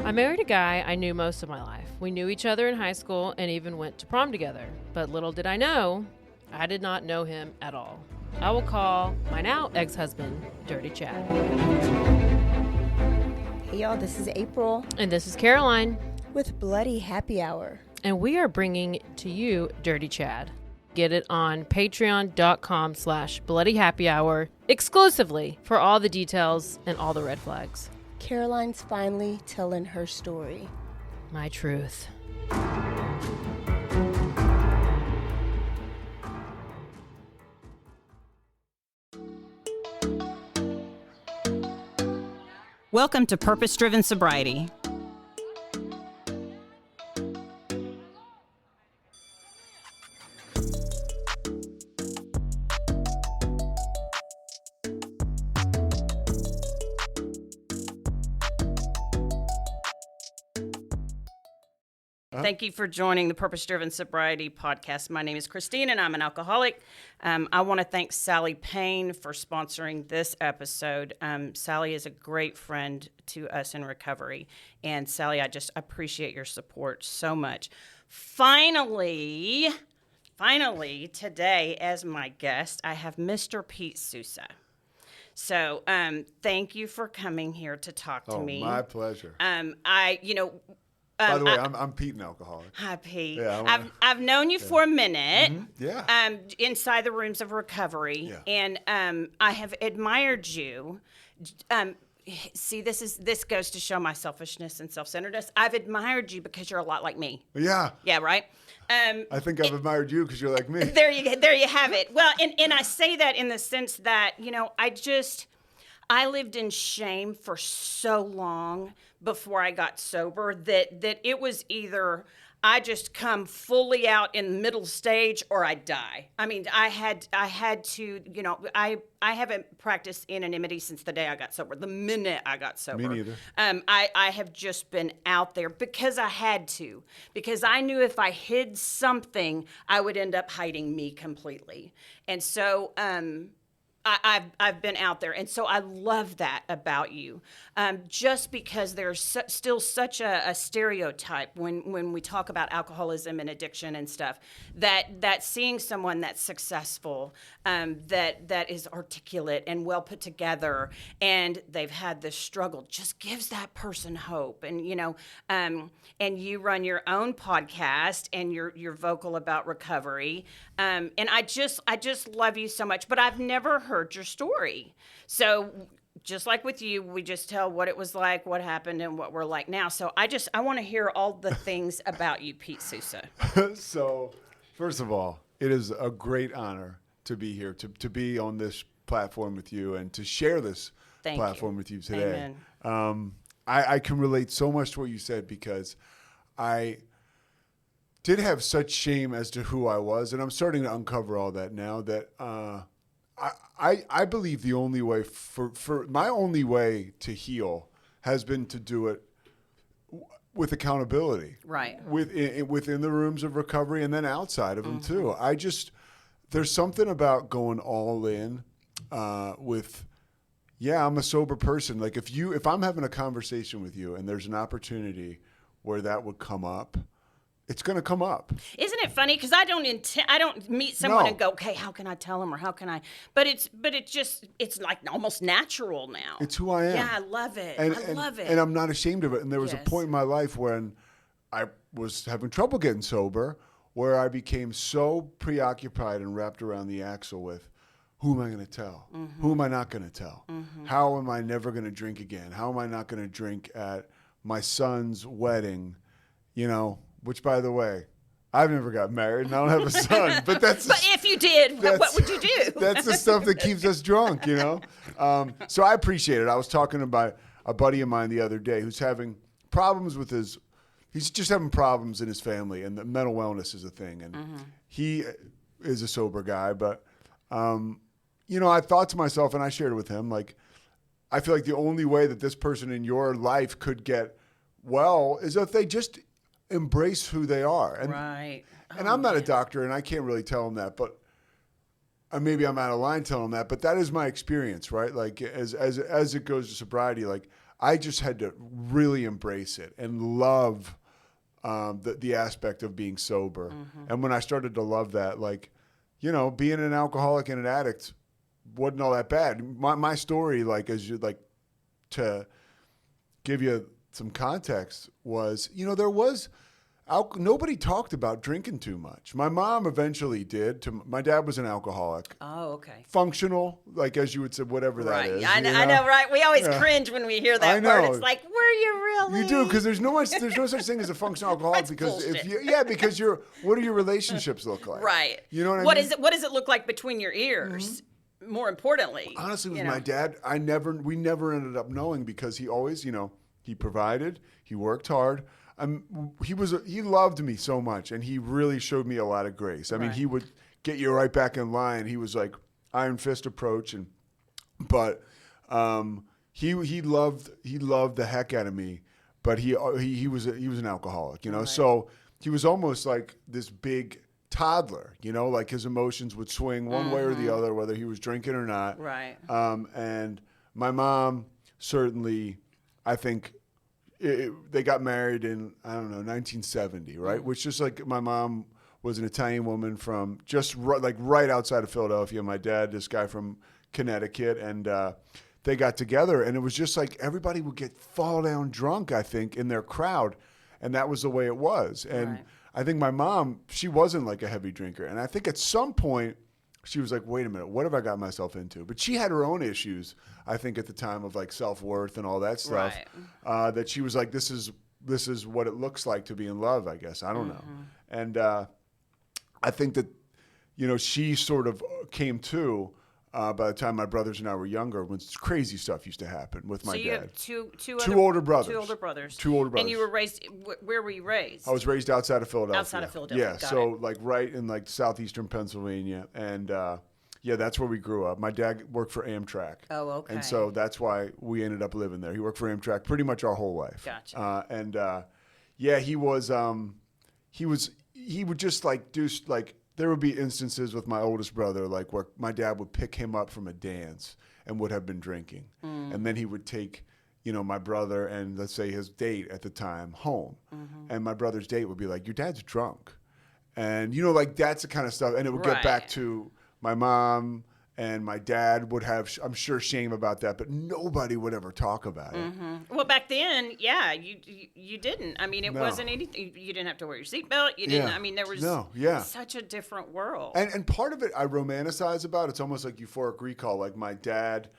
I married a guy I knew most of my life. We knew each other in high school and even went to prom together. But little did I know, I did not know him at all. I will call my now ex-husband Dirty Chad. Hey y'all, this is April. And this is Caroline. With Bloody Happy Hour. And we are bringing to you Dirty Chad. Get it on patreon.com/bloodyhappyhour exclusively for all the details and all the red flags. Caroline's finally telling her story. My truth. Welcome to Purpose-Driven Sobriety. Thank you for joining the Purpose-Driven Sobriety podcast. My name is Christine, and I'm an alcoholic. I want to thank Sally Payne for sponsoring this episode. Sally is a great friend to us in recovery. And Sally, I just appreciate your support so much. Finally, today as my guest, I have Mr. Pete Sousa. So thank you for coming here to talk to me. Oh, my pleasure. By the way, I'm Pete, an alcoholic. Hi, Pete. Yeah, I've known you for a minute. Mm-hmm. Yeah. Inside the rooms of recovery, Yeah. And I have admired you. See, this goes to show my selfishness and self-centeredness. I've admired you because you're a lot like me. Yeah. Yeah, right. I think I've admired you because you're like me. There you have it. Well, and I say that in the sense that I lived in shame for so long before I got sober that it was either I just come fully out in the middle stage or I die. I mean, I had to, I haven't practiced anonymity since the day I got sober. The minute I got sober. Me neither. I have just been out there because I had to, because I knew if I hid something, I would end up hiding me completely. And so, I've been out there, and so I love that about you. Just because there's still such a stereotype when we talk about alcoholism and addiction and stuff, that seeing someone that's successful, that is articulate and well put together, and they've had this struggle, just gives that person hope. And and you run your own podcast, and you're vocal about recovery. And I just love you so much, but I've never heard your story. So just like with you, we just tell what it was like, what happened, and what we're like now. So I want to hear all the things about you, Pete Sousa. So, first of all, it is a great honor to be here, to be on this platform with you and to share this platform with you today. Amen. I can relate so much to what you said because I did have such shame as to who I was, and I'm starting to uncover all that now. That I believe the only way for my only way to heal has been to do it with accountability, right? Within the rooms of recovery and then outside of them too. There's something about going all in with. Yeah, I'm a sober person. Like if I'm having a conversation with you and there's an opportunity where that would come up. It's going to come up. Isn't it funny? Because I don't meet someone No. and go, okay, how can I tell them or how can I? But it's like almost natural now. It's who I am. Yeah, I love it. I love it. And I'm not ashamed of it. And there was Yes. a point in my life when I was having trouble getting sober, where I became so preoccupied and wrapped around the axle with, who am I going to tell? Mm-hmm. Who am I not going to tell? Mm-hmm. How am I never going to drink again? How am I not going to drink at my son's wedding? Which, by the way, I've never got married and I don't have a son. But but if you did, what would you do? That's the stuff that keeps us drunk, So I appreciate it. I was talking about a buddy of mine the other day who's having problems with he's just having problems in his family, and the mental wellness is a thing. And he is a sober guy, but, I thought to myself, and I shared it with him, like, I feel like the only way that this person in your life could get well is if they just embrace who they are. And, right. And I'm not a doctor, and I can't really tell them that, but maybe I'm out of line telling them that, but that is my experience, right? Like as it goes to sobriety, like I just had to really embrace it and love the aspect of being sober. And when I started to love that, like, you know, being an alcoholic and an addict wasn't all that bad. My story, like, as you like to give you some context, was, you know, there was nobody talked about drinking too much. My mom eventually did. My dad was an alcoholic. Oh, okay. Functional, like, as you would say, whatever that Right. is. I know, right? We always Yeah. cringe when we hear that I know. word. It's like, were you really? You do, because there's no such thing as a functional alcoholic. That's because bullshit. because what do your relationships look like? Right. You know what I What mean? is it? What does it look like between your ears? More importantly, Honestly, with you know. my dad, we never ended up knowing, because he always, you know, he provided, he worked hard. He loved me so much, and he really showed me a lot of grace. I mean, Right. he would get you right back in line. He was like iron fist approach, but he loved the heck out of me. But he was an alcoholic, you know. Right. So he was almost like this big toddler, you know, like his emotions would swing one way or the other, whether he was drinking or not. Right. And my mom certainly, I think, they got married in, I don't know, 1970, right? Which just like, my mom was an Italian woman from just right outside of Philadelphia. My dad, this guy from Connecticut, and they got together, and it was just like everybody would fall down drunk, I think, in their crowd, and that was the way it was. And Right. I think my mom, she wasn't like a heavy drinker, and I think at some point she was like, wait a minute, what have I got myself into? But she had her own issues, I think, at the time, of like self-worth and all that stuff. Right. That she was like, this is what it looks like to be in love, I guess. I don't know. And I think that, you know, she sort of came to by the time my brothers and I were younger, when crazy stuff used to happen with my So you dad. have two older brothers. Two older brothers. Two older brothers. And you were raised. Where were you raised? I was raised outside of Philadelphia. Outside of Philadelphia, Yeah, got so it. like right in like southeastern Pennsylvania, and yeah, that's where we grew up. My dad worked for Amtrak. Oh, okay. And so that's why we ended up living there. He worked for Amtrak pretty much our whole life. Gotcha. Yeah, he would just like do like, there would be instances with my oldest brother, like where my dad would pick him up from a dance and would have been drinking. And then he would take, you know, my brother and, let's say, his date at the time home. And my brother's date would be like, your dad's drunk. And, you know, like, that's the kind of stuff. And it would get back Right. to my mom, and my dad would have, I'm sure, shame about that, but nobody would ever talk about it. Well, back then, yeah, you didn't. I mean, it No. wasn't anything. You didn't have to wear your seatbelt. You didn't. Yeah. I mean, there was such a different world. And part of it I romanticize about. It's almost like euphoric recall, like my dad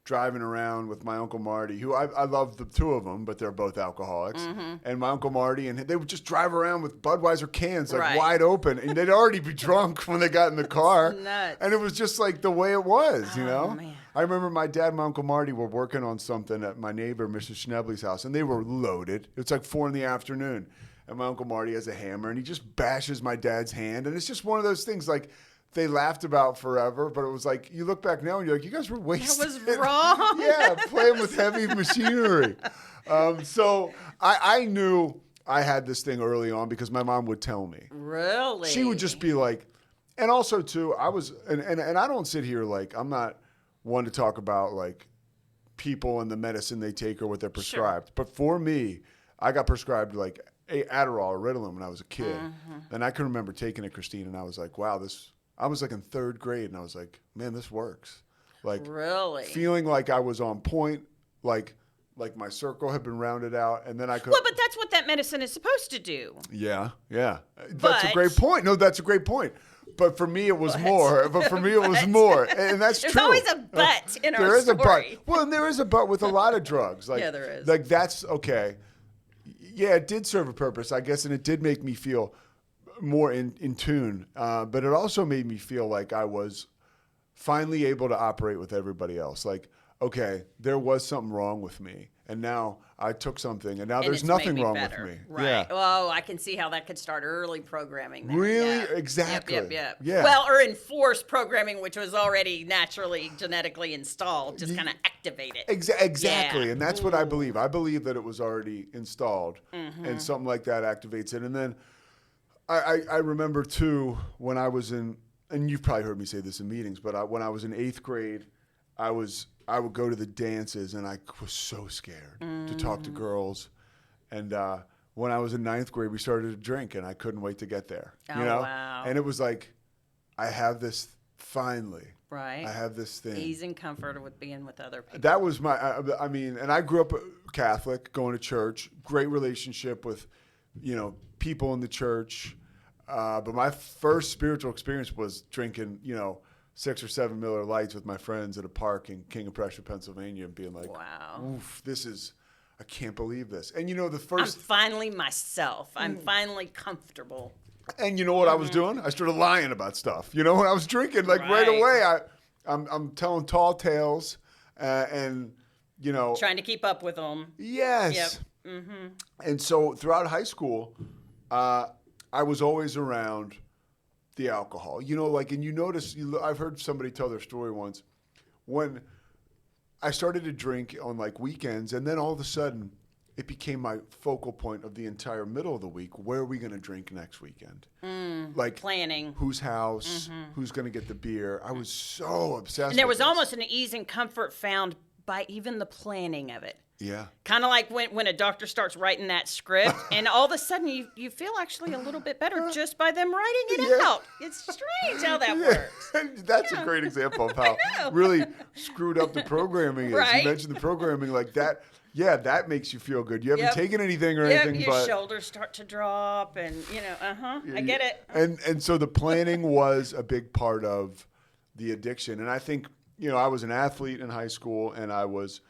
driving around with my Uncle Marty, who I love the two of them, but they're both alcoholics. And my Uncle Marty, and they would just drive around with Budweiser cans, like Right. wide open, and they'd already be drunk when they got in the car. Nuts. And it was just like the way it was, you know? man. I remember my dad and my Uncle Marty were working on something at my neighbor, Mr. Schnebley's house, and they were loaded. It's like 4 p.m. And my Uncle Marty has a hammer, and he just bashes my dad's hand. And it's just one of those things, like, they laughed about forever, but it was like, you look back now and you're like, you guys were wasted. That was wrong. Yeah, playing with heavy machinery. So I knew I had this thing early on because my mom would tell me. Really? She would just be like, and also too, I was, and I don't sit here like, I'm not one to talk about like people and the medicine they take or what they're prescribed. But for me, I got prescribed like Adderall or Ritalin when I was a kid. And I can remember taking it, Christine, and I was like, wow, I was like in 3rd grade, and I was like, man, this works. Like, Really? feeling like I was on point, like my circle had been rounded out, and then I could. Well, but that's what that medicine is supposed to do. Yeah. That's a But- great point. No, that's a great point. But for me, it was more. But for me, it was more, and that's There's true. always a but in our There is a story. but. Well, and there is a but with a lot of drugs. Like, Yeah, there is. Like, that's okay. Yeah, it did serve a purpose, I guess, and it did make me feel more in tune. But it also made me feel like I was finally able to operate with everybody else. Like, okay, there was something wrong with me, and now I took something, and now And there's it's made nothing me wrong better. with me. Right. Yeah. Oh, I can see how that could start early programming. There. Really? Yeah. Exactly. Yep. Yeah. Well, or enforced programming, which was already naturally genetically installed, just kind of activate it. Exactly, Yeah. and that's what I believe. I believe that it was already installed, and something like that activates it. And then I remember too when I was in, and you've probably heard me say this in meetings, but when I was in 8th grade, I was I would go to the dances, and I was so scared to talk to girls. And when I was in 9th grade, we started to drink, and I couldn't wait to get there. Oh, you know? wow. And it was like, I have this finally. Right. I have this thing. Ease and comfort with being with other people. That was my, I mean, and I grew up Catholic, going to church, great relationship with, people in the church. But my first spiritual experience was drinking, 6 or 7 Miller Lights with my friends at a park in King of Prussia, Pennsylvania, and being like, wow. Oof, I can't believe this. And the I'm first, finally myself. I'm finally comfortable. and you know what I was doing? I started lying about stuff. When I was drinking, like right away, I'm telling tall tales, and Trying to keep up with them. yes. Yep. Mm-hmm. And so throughout high school, I was always around the alcohol. And you notice, I've heard somebody tell their story once, when I started to drink on like weekends, and then all of a sudden it became my focal point of the entire middle of the week. Where are we going to drink next weekend? Like planning. Whose house, who's going to get the beer. I was so obsessed And there with was this. almost an ease and comfort found by even the planning of it. Yeah. Kind of like when a doctor starts writing that script, and all of a sudden you feel actually a little bit better just by them writing it out. It's strange how that works. That's a great example of how really screwed up the programming is. Right. You mentioned the programming like that. Yeah, that makes you feel good. You haven't taken anything or anything, your but shoulders start to drop, and I get it. And so the planning was a big part of the addiction. And I think I was an athlete in high school, and I was.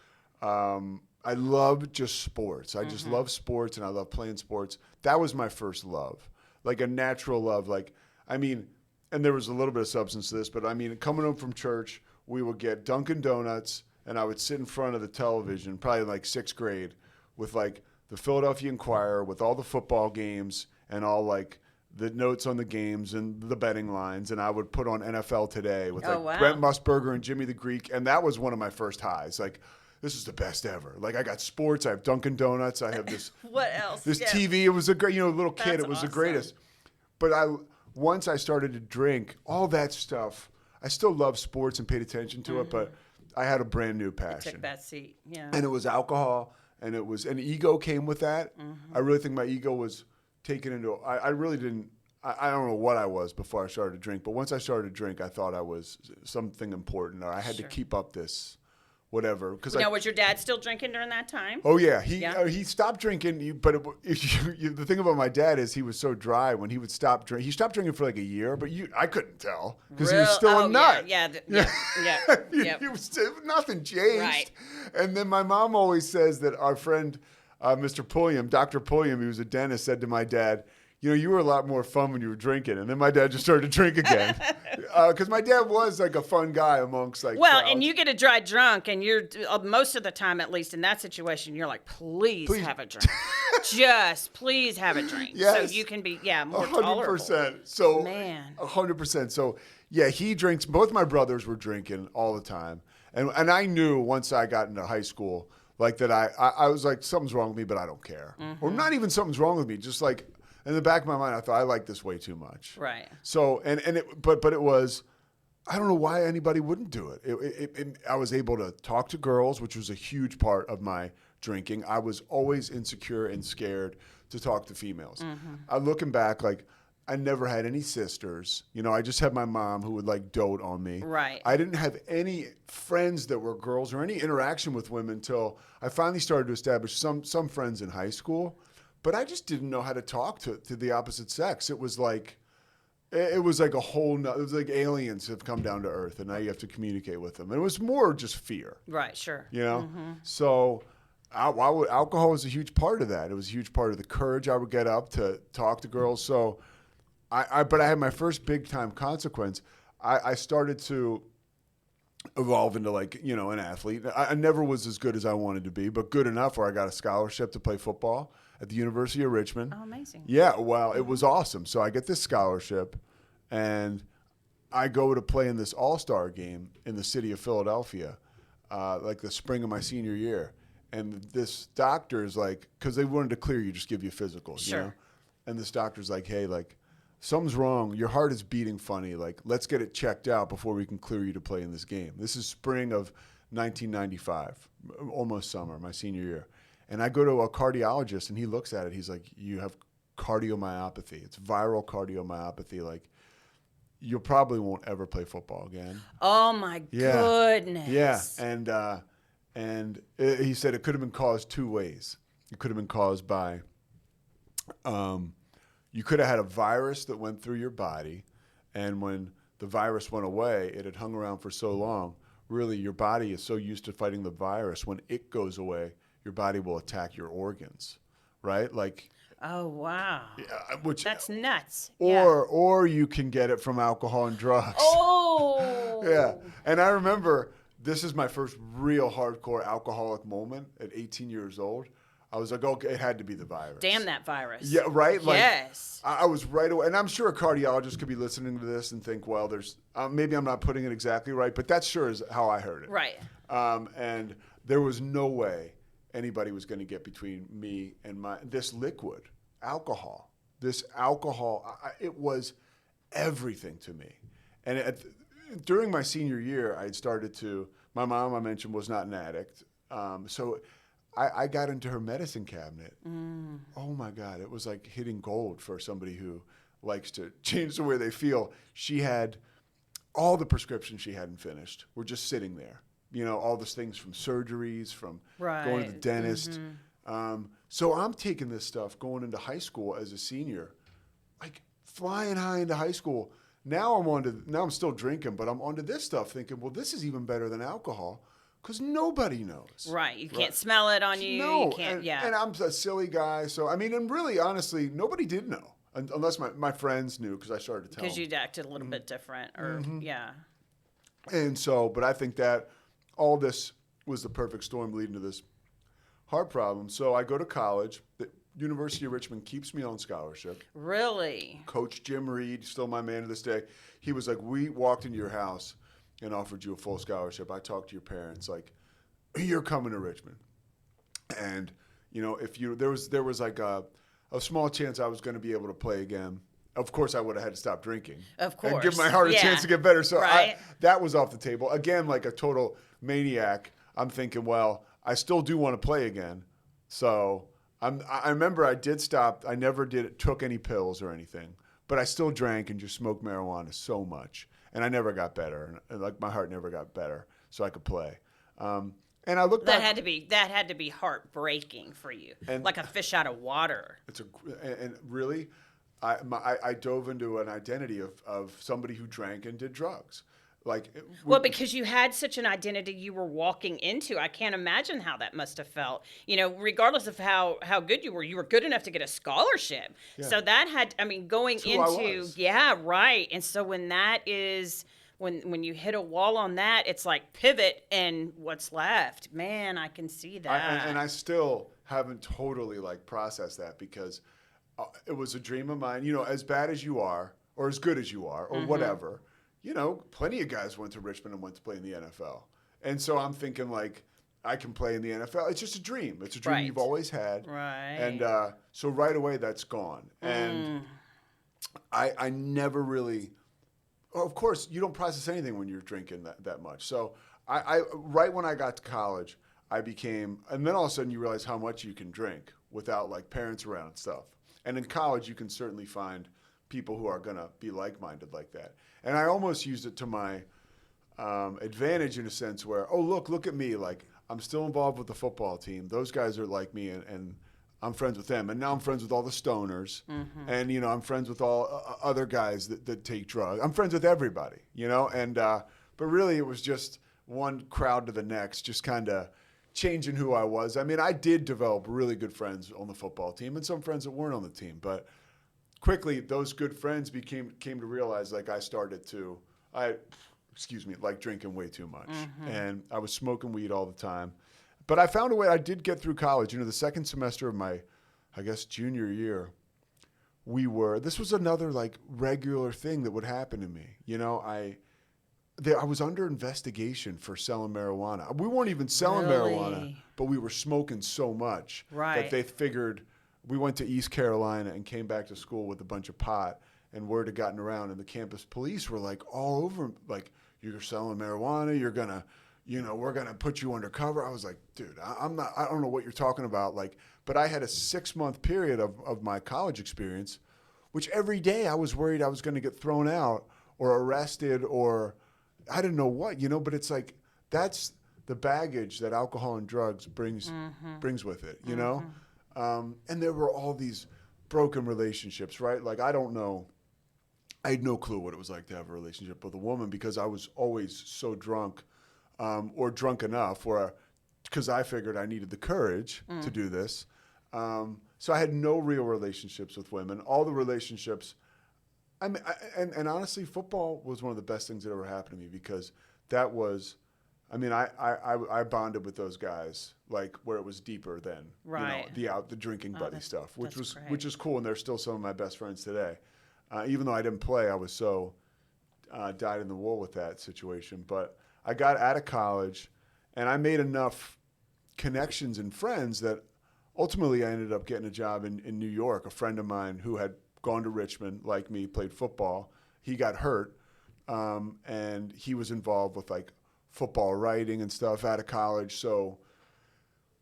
I loved just sports. I just love sports, and I love playing sports. That was my first love, like a natural love. And there was a little bit of substance to this, but coming home from church, we would get Dunkin' Donuts, and I would sit in front of the television, probably in like 6th grade, with like the Philadelphia Inquirer, with all the football games and all like the notes on the games and the betting lines, and I would put on NFL Today with Brent Musburger and Jimmy the Greek, and that was one of my first highs. Like, this is the best ever. Like, I got sports, I have Dunkin' Donuts, I have this. What else? This TV. It was a great, little kid. That's It was the awesome. greatest. But once I started to drink, all that stuff. I still love sports and paid attention to it, but I had a brand new passion. Took that seat. Yeah. And it was alcohol, and ego came with that. I really think my ego was taken into. I really didn't. I don't know what I was before I started to drink, but once I started to drink, I thought I was something important, or I had to keep up this. Whatever. Now, was your dad still drinking during that time? Oh yeah, he stopped drinking. But the thing about my dad is he was so dry when he would stop drinking. He stopped drinking for like a year, but I couldn't tell because he was still a nut. Yeah. He was still, nothing changed. Right. And then my mom always says that our friend, Mr. Pulliam, Dr. Pulliam, he was a dentist, said to my dad, you were a lot more fun when you were drinking. And then my dad just started to drink again. Because my dad was like a fun guy amongst like crowds. And you get a dry drunk, and you're most of the time, at least in that situation, you're like, please. have a drink. Just please have a drink. Yes. So you can be more tolerable. 100%. So Man. 100%. So yeah, he drinks. Both my brothers were drinking all the time, and I knew once I got into high school, like that I was like, something's wrong with me, but I don't care, or not even something's wrong with me, just like. In the back of my mind, I thought I like this way too much. Right. So but it was, I don't know why anybody wouldn't do it. I was able to talk to girls, which was a huge part of my drinking. I was always insecure and scared to talk to females. Looking back, like I never had any sisters. I just had my mom who would like dote on me. Right. I didn't have any friends that were girls or any interaction with women until I finally started to establish some friends in high school. But I just didn't know how to talk to the opposite sex. It was like a whole it was like aliens have come down to earth, and now you have to communicate with them. And it was more just fear. Right, sure. So alcohol was a huge part of that. It was a huge part of the courage I would get up to talk to girls. So but I had my first big time consequence. I started to evolve into like, an athlete. I never was as good as I wanted to be, but good enough where I got a scholarship to play football at the University of Richmond. Oh, amazing. Yeah, well, it was awesome. So I get this scholarship, and I go to play in this all-star game in the city of Philadelphia, like the spring of my senior year. And this doctor is like, because they wanted to clear you, just give you a physical, Sure. And this doctor's like, hey, like, something's wrong. Your heart is beating funny. Like, let's get it checked out before we can clear you to play in this game. This is spring of 1995, almost summer, my senior year. And I go to a cardiologist, and he looks at it. He's like, you have cardiomyopathy. It's viral cardiomyopathy. Like, you probably won't ever play football again. Oh, my goodness. Yeah. He said it could have been caused two ways. It could have been caused by, you could have had a virus that went through your body, and when the virus went away, it had hung around for so long. Really, your body is so used to fighting the virus. When it goes away, your body will attack your organs, right? Like, oh, wow. That's nuts. Or you can get it from alcohol and drugs. Oh. Yeah. And I remember this is my first real hardcore alcoholic moment at 18 years old. I was like, okay, it had to be the virus. Damn that virus. Yeah, right? Like, yes. I was right away. And I'm sure a cardiologist could be listening to this and think, well, there's maybe I'm not putting it exactly right, but that sure is how I heard it. Right. And there was no way anybody was going to get between me and this liquid, alcohol. This alcohol, it was everything to me. And during my senior year, I had started to, my mom, I mentioned, was not an addict. So I got into her medicine cabinet. Oh my God, it was like hitting gold for somebody who likes to change the way they feel. She had all the prescriptions she hadn't finished were just sitting there. You know, all those things from surgeries, from going to the dentist. So I'm taking this stuff going into high school as a senior, like flying high into high school. Now I'm still drinking, but I'm onto this stuff thinking, well, this is even better than alcohol. Because nobody knows. Right. You can't smell it on you. No. You can't, and I'm a silly guy. So, I mean, and really, honestly, nobody did know. Unless my friends knew, because I started to tell them. Because you'd acted a little bit different. Or, yeah. And so, but I think that all this was the perfect storm leading to this heart problem. So I go to college. The University of Richmond keeps me on scholarship. Really? Coach Jim Reed, still my man to this day. He was like, we walked into your house and offered you a full scholarship. I talked to your parents, like, you're coming to Richmond. And, you know, if there was like a small chance I was going to be able to play again. Of course, I would have had to stop drinking. Of course. And give my heart a chance to get better. So right. That was off the table. Again, like a total maniac, I'm thinking, well, I still do want to play again. So I remember I did stop. I never took any pills or anything. But I still drank and just smoked marijuana so much. And I never got better. And like my heart never got better, so I could play. And I look back. That had to be heartbreaking for you, like a fish out of water. And really, I dove into an identity of somebody who drank and did drugs. Well, because you had such an identity you were walking into. I can't imagine how that must have felt. You know, regardless of how good you were good enough to get a scholarship. Yeah. So that had, I mean, going into, yeah, right. And so when that is, when you hit a wall on that, it's like pivot and what's left. Man, I can see that. And I still haven't totally like processed that, because it was a dream of mine. You know, as bad as you are, or as good as you are, or whatever. You know, plenty of guys went to Richmond and went to play in the NFL. And so I'm thinking, like, I can play in the NFL. It's just a dream. It's a dream you've always had. Right. And so right away, that's gone. And I never really, of course, you don't process anything when you're drinking that much. So I right when I got to college, I became, and then all of a sudden you realize how much you can drink without, like, parents around and stuff. And in college, you can certainly find people who are going to be like-minded like that. And I almost used it to my advantage in a sense where, oh, look at me. Like, I'm still involved with the football team. Those guys are like me, and I'm friends with them. And now I'm friends with all the stoners. And, you know, I'm friends with all other guys that take drugs. I'm friends with everybody, you know. And but really it was just one crowd to the next, just kind of changing who I was. I mean, I did develop really good friends on the football team and some friends that weren't on the team. But quickly, those good friends came to realize, like, I started to, like drinking way too much. And I was smoking weed all the time. But I found a way. I did get through college. You know, the second semester of my, I guess, junior year, this was another, like, regular thing that would happen to me. You know, I was under investigation for selling marijuana. We weren't even selling marijuana, but we were smoking so much that they figured. We went to East Carolina and came back to school with a bunch of pot, and word had gotten around, and the campus police were like all over, like, you're selling marijuana, you're gonna, we're going to put you undercover. I was like, dude, I don't know what you're talking about. Like, but I had a 6-month period of my college experience, which every day I was worried I was going to get thrown out or arrested or I didn't know what, but it's like, that's the baggage that alcohol and drugs brings with it, and there were all these broken relationships, right? Like, I had no clue what it was like to have a relationship with a woman because I was always so drunk, or drunk enough, because I figured I needed the courage to do this. So I had no real relationships with women. All the relationships, and honestly, football was one of the best things that ever happened to me because that was, I bonded with those guys like where it was deeper than the drinking buddy stuff, which is cool, and they're still some of my best friends today. Even though I didn't play, I was so dyed in the wool with that situation. But I got out of college, and I made enough connections and friends that ultimately I ended up getting a job in New York. A friend of mine who had gone to Richmond, like me, played football. He got hurt, and he was involved with like football writing and stuff out of college. So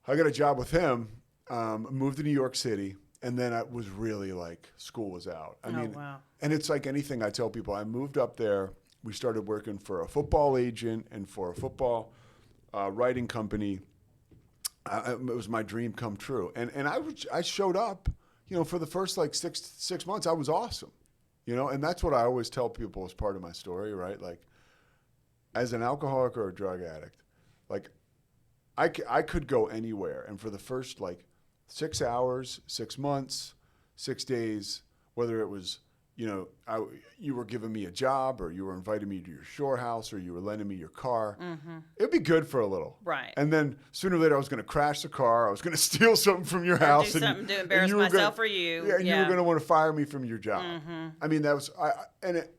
I got a job with him, moved to New York City, and then I was really like school was out. Wow. And it's like anything I tell people. I moved up there. We started working for a football agent and for a football writing company. It was my dream come true. And I showed up, for the first like six months, I was awesome, and that's what I always tell people as part of my story, right? Like, as an alcoholic or a drug addict, like I could go anywhere. And for the first like 6 hours, 6 months, 6 days, whether it was, you were giving me a job or you were inviting me to your shore house or you were lending me your car, it'd be good for a little. Right. And then sooner or later I was going to crash the car. I was going to steal something from your house. Do something to embarrass myself or you. Yeah, and you were going to want to fire me from your job. That was,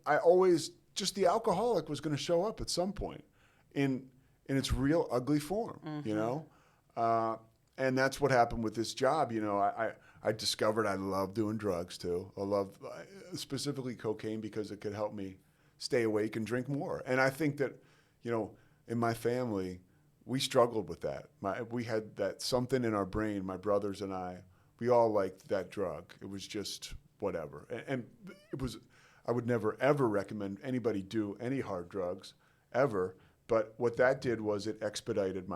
I always, just the alcoholic was going to show up at some point in its real ugly form, and that's what happened with this job. I discovered I love doing drugs too. I love specifically cocaine because it could help me stay awake and drink more. And I think that, in my family, we struggled with that. We had that something in our brain, my brothers and I, we all liked that drug. It was just whatever. And it was, I would never ever recommend anybody do any hard drugs ever. But what that did was it expedited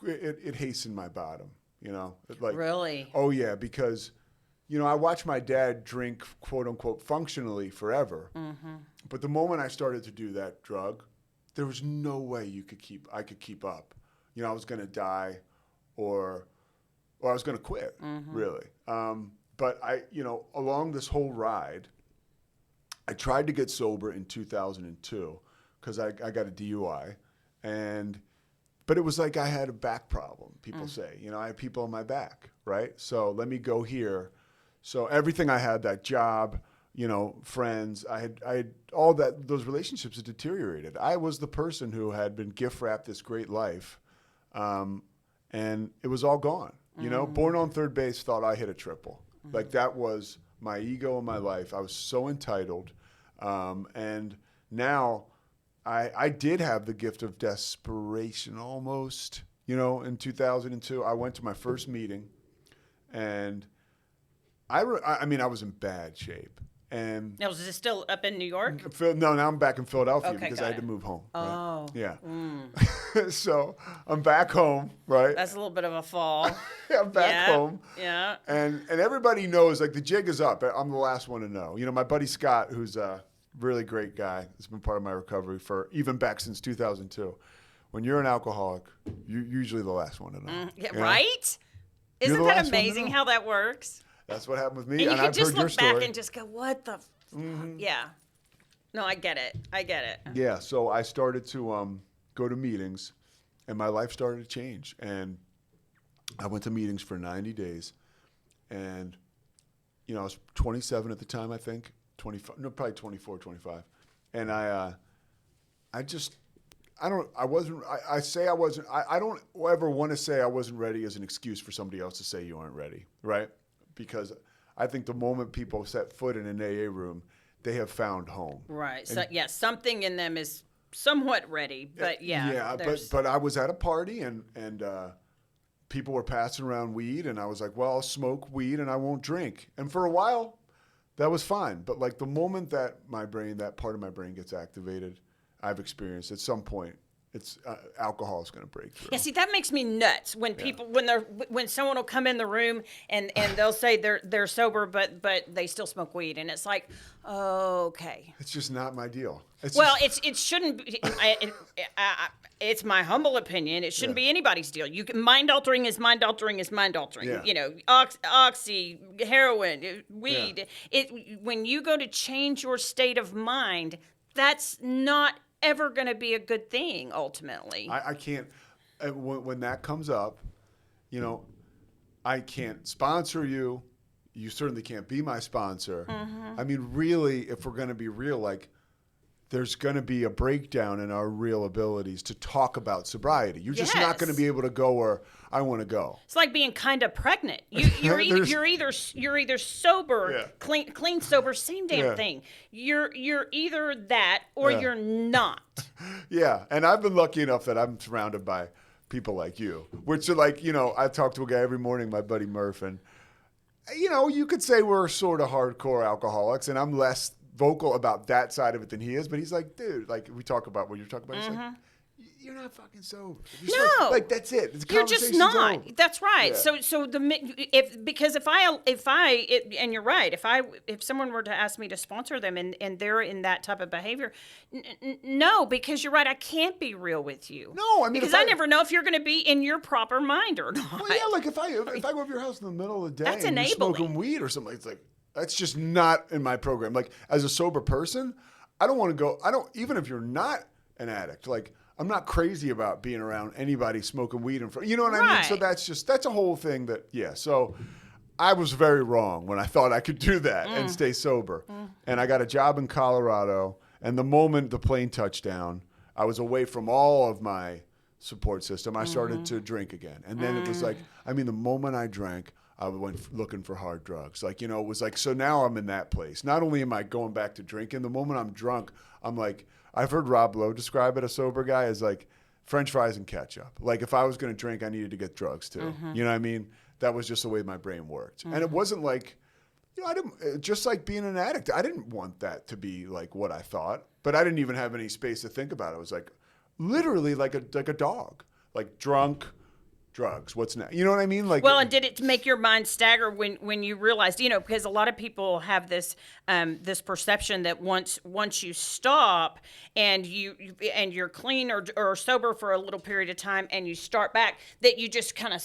it hastened my bottom, Really? Oh yeah, because, I watched my dad drink, quote unquote, functionally forever. But the moment I started to do that drug, there was no way I could keep up. I was going to die or I was going to quit, really. But along this whole ride, I tried to get sober in 2002. Because I got a DUI, but it was like I had a back problem, people say. I had people on my back, right? So let me go here. So everything I had, that job, friends, I had all that, those relationships had deteriorated. I was the person who had been gift wrapped this great life, and it was all gone. Born on third base, thought I hit a triple. Like, that was my ego in my life. I was so entitled, and now I did have the gift of desperation almost, in 2002. I went to my first meeting, and I was in bad shape. And now, is this still up in New York? No, now I'm back in Philadelphia because I had to move home. Right? Oh. Yeah. So I'm back home, right? That's a little bit of a fall. Yeah, I'm back home. Yeah. And everybody knows, like, the jig is up. I'm the last one to know. My buddy Scott, who's really great guy. It's been part of my recovery for even back since 2002. When you're an alcoholic, you're usually the last one to know. Right? Isn't that amazing how that works? That's what happened with me. And you can just heard look back and just go, what the? Yeah. No, I get it. Yeah. So I started to go to meetings, and my life started to change. And I went to meetings for 90 days, and I was 27 at the time, I think. 25, no, probably 24, 25. And I don't ever want to say I wasn't ready as an excuse for somebody else to say you aren't ready, right? Because I think the moment people set foot in an AA room, they have found home. Right. So, something in them is somewhat ready, but yeah. But I was at a party and people were passing around weed, and I was like, well, I'll smoke weed and I won't drink. And for a while, that was fine. But like the moment that that part of my brain gets activated, I've experienced at some point, it's alcohol is going to break through. Yeah, see, that makes me nuts when people when someone will come in the room and they'll say they're sober but they still smoke weed, and it's like, okay, It's just not my deal. it shouldn't be. It's my humble opinion. It shouldn't be anybody's deal. Mind altering is mind altering is mind altering. Yeah. You know, oxy, heroin, weed. When you go to change your state of mind, that's not ever going to be a good thing ultimately. I can't, when that comes up, you know, I can't sponsor you. You certainly can't be my sponsor. I mean, really, if we're going to be real, like, there's going to be a breakdown in our real abilities to talk about sobriety. You're just not going to be able to go where I want to go. It's like being kind of pregnant. You're either sober, clean sober, same damn thing. You're either that or you're not. Yeah, and I've been lucky enough that I'm surrounded by people like you, which are like, you know, I talk to a guy every morning, my buddy Murph, and, you know, you could say we're sort of hardcore alcoholics, and I'm less vocal about that side of it than he is, but he's like, dude, like we talk about what you're talking about. He's like, you're not fucking sober. No, like that's it. You're just not. Over. That's right. Yeah. So and you're right. If someone were to ask me to sponsor them and they're in that type of behavior, no, because you're right. I can't be real with you. No, I mean, because I never know if you're going to be in your proper mind or not. Well, yeah, like if I go over your house in the middle of the day That's and enabling. you're smoking weed or something, it's like, that's just not in my program. Like, as a sober person, I don't want to go. Even if you're not an addict, like, I'm not crazy about being around anybody smoking weed in front. You know what I mean? So that's a whole thing that, So I was very wrong when I thought I could do that and stay sober. And I got a job in Colorado. And the moment the plane touched down, I was away from all of my support system. I started to drink again. And then it was like, the moment I drank, I went looking for hard drugs. Like, you know, it was like, so now I'm in that place. Not only am I going back to drinking, the moment I'm drunk, I'm like, I've heard Rob Lowe describe it, a sober guy, as like French fries and ketchup. Like, if I was going to drink, I needed to get drugs too. You know what I mean? That was just the way my brain worked. And it wasn't like, you know, I didn't, just like being an addict, I didn't want that to be like what I thought, but I didn't even have any space to think about it. It was like literally like a dog, like drunk, drugs. What's next? You know what I mean? Like, well, and did it make your mind stagger when you realized, you know, because a lot of people have this this perception that once you stop and you're clean or sober for a little period of time and you start back, that you just kind of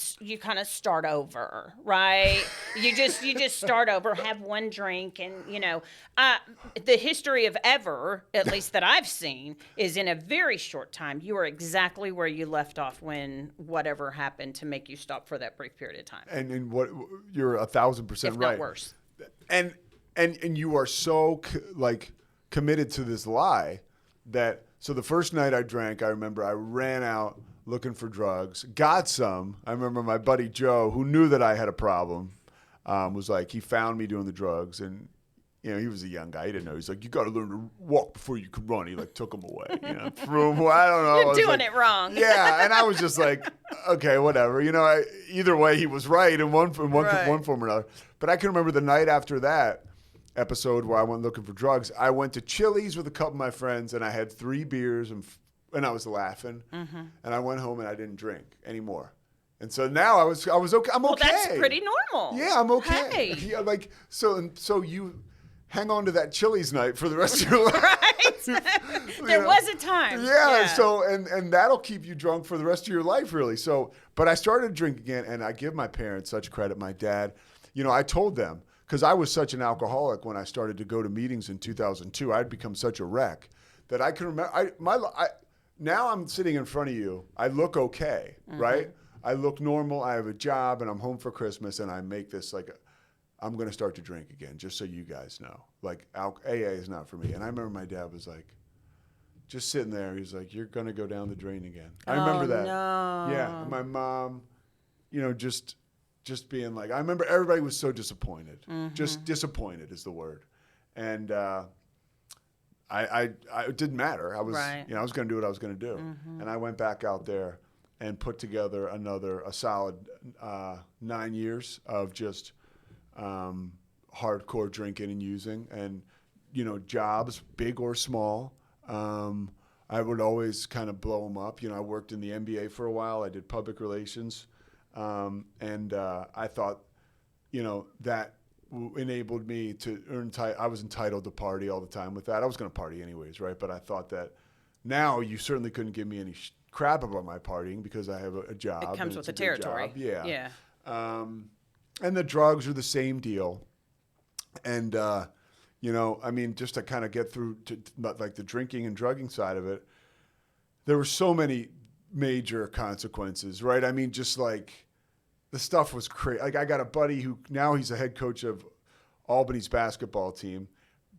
start over, right? you just start over, have one drink, and you know, the history of ever, at least that I've seen, is in a very short time you are exactly where you left off when whatever happened to make you stop for that brief period of time. And what you're 1,000% if right. not worse. And you are so committed to this lie that, so the first night I drank, I remember I ran out looking for drugs, got some. I remember my buddy Joe, who knew that I had a problem, was like, he found me doing the drugs, and you know, he was a young guy. He didn't know. He's like, you got to learn to walk before you can run. He like took him away, you know, threw him away. I don't know. You're doing it wrong. Yeah, and I was just like, okay, whatever. You know, either way, he was right in one form or another. But I can remember the night after that episode where I went looking for drugs. I went to Chili's with a couple of my friends, and I had 3 beers, and I was laughing. And I went home and I didn't drink anymore. And so now I was okay. I'm okay. Well, that's pretty normal. Yeah, I'm okay. Hey. Yeah, like so you hang on to that Chili's night for the rest of your life. Right. There was a time. Yeah. So and that'll keep you drunk for the rest of your life, really. So, but I started drinking again, and I give my parents such credit. My dad, you know, I told them, because I was such an alcoholic when I started to go to meetings in 2002. I'd become such a wreck that I can remember. Now I'm sitting in front of you. I look okay, right? I look normal. I have a job, and I'm home for Christmas, and I make this like I'm going to start to drink again, just so you guys know. Like, AA is not for me. And I remember my dad was like, just sitting there. He's like, you're going to go down the drain again. I remember that. No. Yeah. And my mom, you know, just being like, I remember everybody was so disappointed. Just disappointed is the word. And it didn't matter. I was, Right. I was going to do what I was going to do. And I went back out there and put together a solid 9 years of just hardcore drinking and using, and jobs, big or small. I would always kind of blow them up. I worked in the NBA for a while. I did public relations, and I thought, that enabled me to earn. I was entitled to party all the time with that. I was going to party anyways, right? But I thought that now you certainly couldn't give me any crap about my partying because I have a job. It comes and with it's the a good territory. job. Yeah. Yeah. And the drugs are the same deal. And, just to kind of get through to like the drinking and drugging side of it, there were so many major consequences, right? I mean, just like the stuff was crazy. Like I got a buddy who now he's a head coach of Albany's basketball team,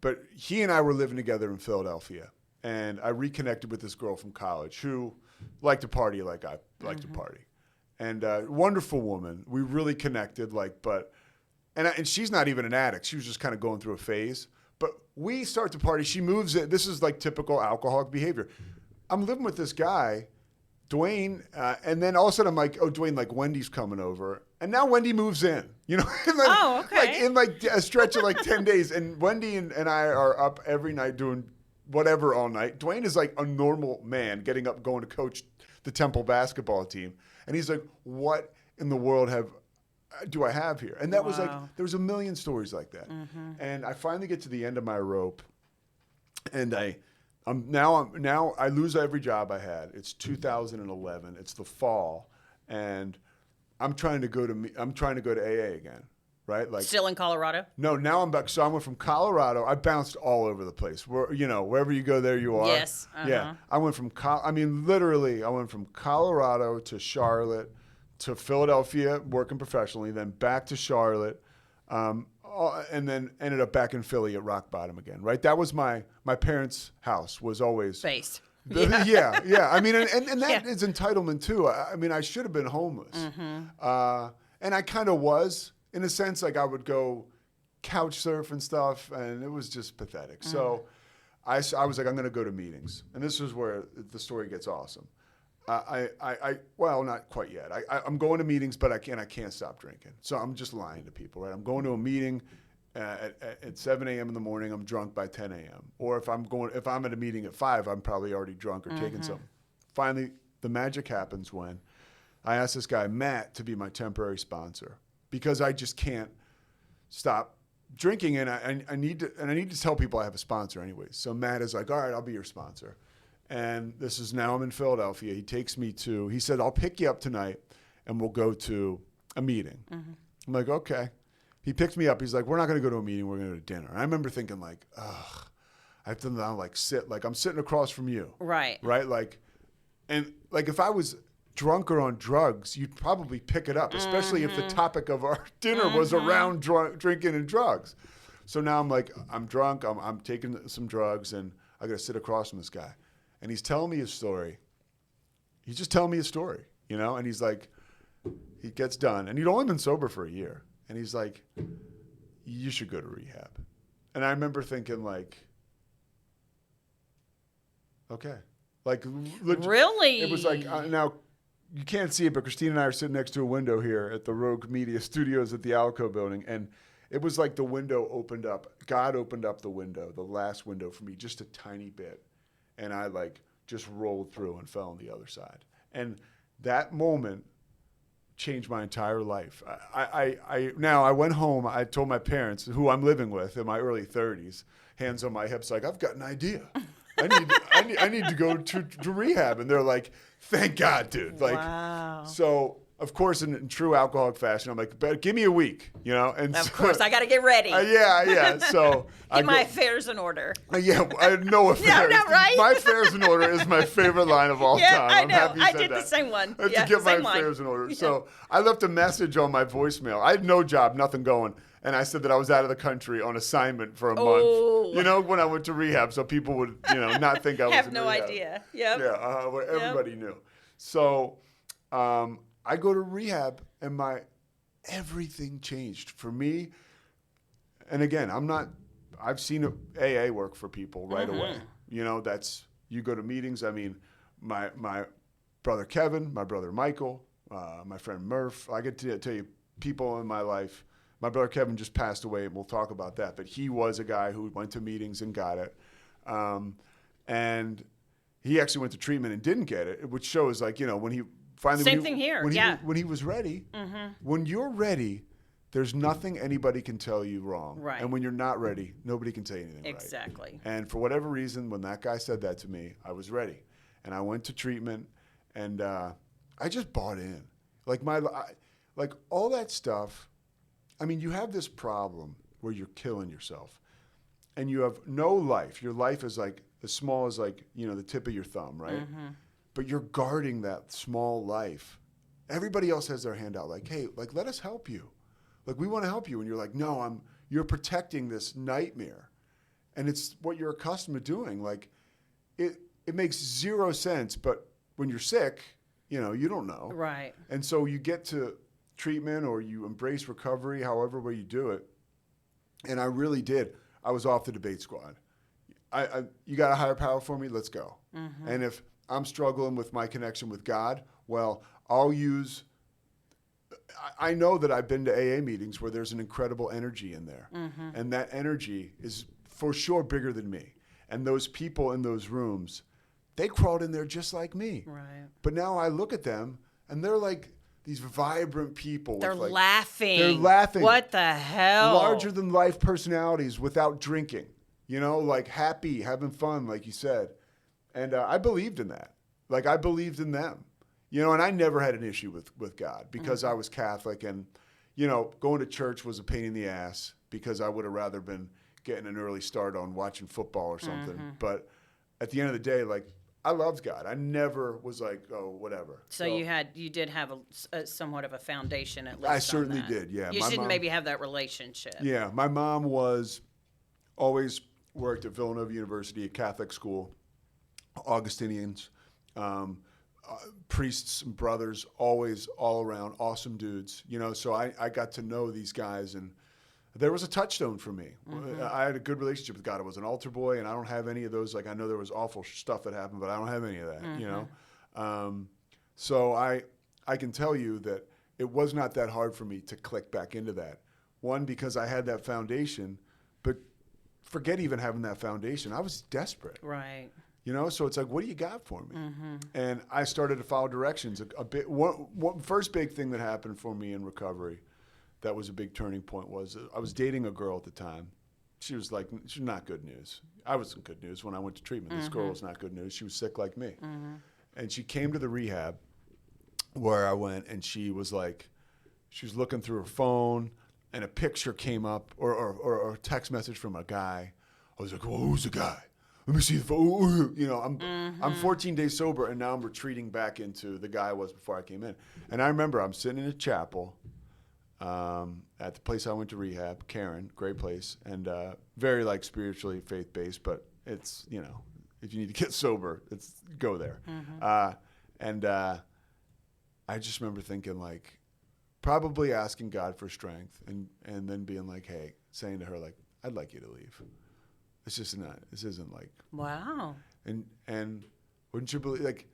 but he and I were living together in Philadelphia. And I reconnected with this girl from college who liked to party like I like to party. And wonderful woman. We really connected, and she's not even an addict. She was just kind of going through a phase. But we start to party. She moves in. This is like typical alcoholic behavior. I'm living with this guy, Dwayne, and then all of a sudden I'm like, oh, Dwayne, like Wendy's coming over. And now Wendy moves in, okay. Like in a stretch of like 10 days. And Wendy and I are up every night doing whatever all night. Dwayne is like a normal man getting up, going to coach the Temple basketball team. And he's like, what in the world do I have here? And that was like, there was a million stories like that. And I finally get to the end of my rope, and I lose every job I had. It's 2011. It's the fall, and I'm trying to go to AA again, right? Like Still in Colorado? no, now I'm back. So I went from Colorado. I bounced all over the place. Wherever you go, there you are. Yes. Yeah. I went from literally, I went from Colorado to Charlotte to Philadelphia, working professionally, then back to Charlotte, and then ended up back in Philly at rock bottom again. Right. That was my parents' house was always Based. Yeah. I mean, and that is entitlement too. I mean, I should have been homeless, and I kind of was. In a sense, like I would go couch surf and stuff, and it was just pathetic. So I was like, I'm going to go to meetings. And this is where the story gets awesome. Well, not quite yet. I'm going to meetings, but I can't stop drinking. So I'm just lying to people, right? I'm going to a meeting at 7 a.m. in the morning. I'm drunk by 10 a.m. Or if I'm at a meeting at 5, I'm probably already drunk or taking something. Finally, the magic happens when I asked this guy, Matt, to be my temporary sponsor. Because I just can't stop drinking, and I need to tell people I have a sponsor anyways. So Matt is like, all right, I'll be your sponsor. And I'm in Philadelphia. He said, I'll pick you up tonight and we'll go to a meeting. I'm like, okay. He picked me up. He's like, we're not going to go to a meeting. We're going to go to dinner. And I remember thinking like, ugh, I have to now I'm sitting across from you. Right. Right. And if I was drunk or on drugs, you'd probably pick it up, especially if the topic of our dinner was around drinking and drugs. So now I'm like, I'm drunk, I'm taking some drugs, and I got to sit across from this guy. And he's telling me his story. He's just telling me his story, and he's like, he gets done, and he'd only been sober for a year. And he's like, you should go to rehab. And I remember thinking like, okay. Like, really? It was like, now, you can't see it, but Christine and I are sitting next to a window here at the Rogue Media Studios at the Alco building. And it was like the window opened up. God opened up the window, the last window for me, just a tiny bit. And I just rolled through and fell on the other side. And that moment changed my entire life. Now I went home. I told my parents, who I'm living with in my early 30s, hands on my hips, like, I've got an idea. I need to go to rehab. And they're like, thank God, dude. Wow. So of course, in true alcoholic fashion, I'm like, but give me a week, And of course, I got to get ready. Yeah. So Get my affairs in order. I had no affairs. Yeah, no, right? My affairs in order is my favorite line of all time. I I'm know. happy you I said did that. the same one. I have Yeah, to get my same line. affairs in order. Yeah. So I left a message on my voicemail. I had no job, nothing going. And I said that I was out of the country on assignment for a month. When I went to rehab, so people would, not think I was Have in no rehab. idea. Yep. Yeah, everybody knew. So I go to rehab, and everything changed for me. And again, I'm not I've seen AA work for people right away. You know, you go to meetings. I mean, my brother Kevin, my brother Michael, my friend Murph. I get to tell you people in my life. My brother Kevin just passed away, and we'll talk about that. But he was a guy who went to meetings and got it. And he actually went to treatment and didn't get it, which shows, like, you know, when he finally... Same thing here, when he was ready, when you're ready, there's nothing anybody can tell you wrong. Right. And when you're not ready, nobody can tell you anything right. Exactly. And for whatever reason, when that guy said that to me, I was ready. And I went to treatment, and I just bought in. Like, like all that stuff, I mean, you have this problem where you're killing yourself, and you have no life. Your life is like as small as, like, you know, the tip of your thumb, right? But you're guarding that small life. Everybody else has their hand out, like, hey, like, let us help you. Like, we want to help you. And you're like, no, you're protecting this nightmare. And it's what you're accustomed to doing. Like, it makes zero sense, but when you're sick, you know, you don't know. Right. And so you get to treatment, or you embrace recovery, however way you do it. And I really did. I was off the debate squad. You got a higher power for me? Let's go. And if I'm struggling with my connection with God, well, I know that I've been to AA meetings where there's an incredible energy in there. And that energy is for sure bigger than me. And those people in those rooms, they crawled in there just like me. Right. But now I look at them, and they're like these vibrant people. They're like, laughing. They're laughing. What the hell? Larger than life personalities without drinking. You know, like happy, having fun, like you said. And I believed in that. Like, I believed in them. You know, and I never had an issue with God because I was Catholic, and, you know, going to church was a pain in the ass because I would have rather been getting an early start on watching football or something. But at the end of the day, like, I loved God. I never was like, oh, whatever. So you did have a somewhat of a foundation, at least. I certainly did, yeah. You didn't maybe have that relationship. Yeah, my mom always worked at Villanova University, a Catholic school, Augustinians, priests and brothers, always all around, awesome dudes. You know, so I got to know these guys, and there was a touchstone for me. I had a good relationship with God. I was an altar boy, and I don't have any of those. Like, I know there was awful stuff that happened, but I don't have any of that, you know? So I can tell you that it was not that hard for me to click back into that. One, because I had that foundation, but forget even having that foundation. I was desperate. Right. You know, so it's like, what do you got for me? And I started to follow directions a bit. One first big thing that happened for me in recovery that was a big turning point was I was dating a girl at the time. She was not good news. I wasn't good news when I went to treatment. This girl was not good news. She was sick like me. And she came to the rehab where I went, and she was looking through her phone, and a picture came up or a text message from a guy. I was like, well, who's the guy? Let me see the phone. You know, I'm 14 days sober, and now I'm retreating back into the guy I was before I came in. And I remember I'm sitting in a chapel at the place I went to rehab, Karen, great place, and very like spiritually faith-based, but it's, you know, if you need to get sober, go there. And I just remember thinking, like, probably asking God for strength, and then being like, hey, saying to her, like, I'd like you to leave. This isn't like. Wow. And wouldn't you believe, like,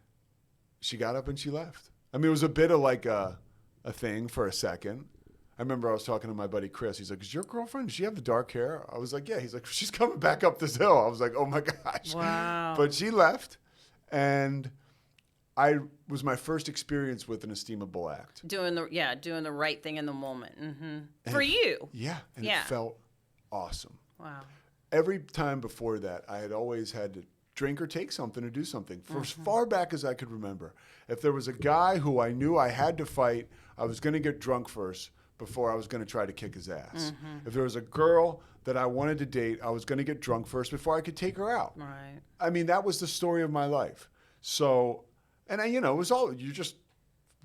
she got up and she left. I mean, it was a bit of like a thing for a second. I remember I was talking to my buddy Chris. He's like, is your girlfriend, does she have the dark hair? I was like, yeah. He's like, she's coming back up this hill. I was like, oh my gosh. Wow. But she left, and I was my first experience with an esteemable act. Doing the right thing in the moment. For you. Yeah. And it felt awesome. Wow. Every time before that, I had always had to drink or take something or do something. For as far back as I could remember. If there was a guy who I knew I had to fight, I was going to get drunk first before I was going to try to kick his ass. If there was a girl that I wanted to date, I was going to get drunk first before I could take her out. Right. I mean, that was the story of my life. So, and it was all, you're just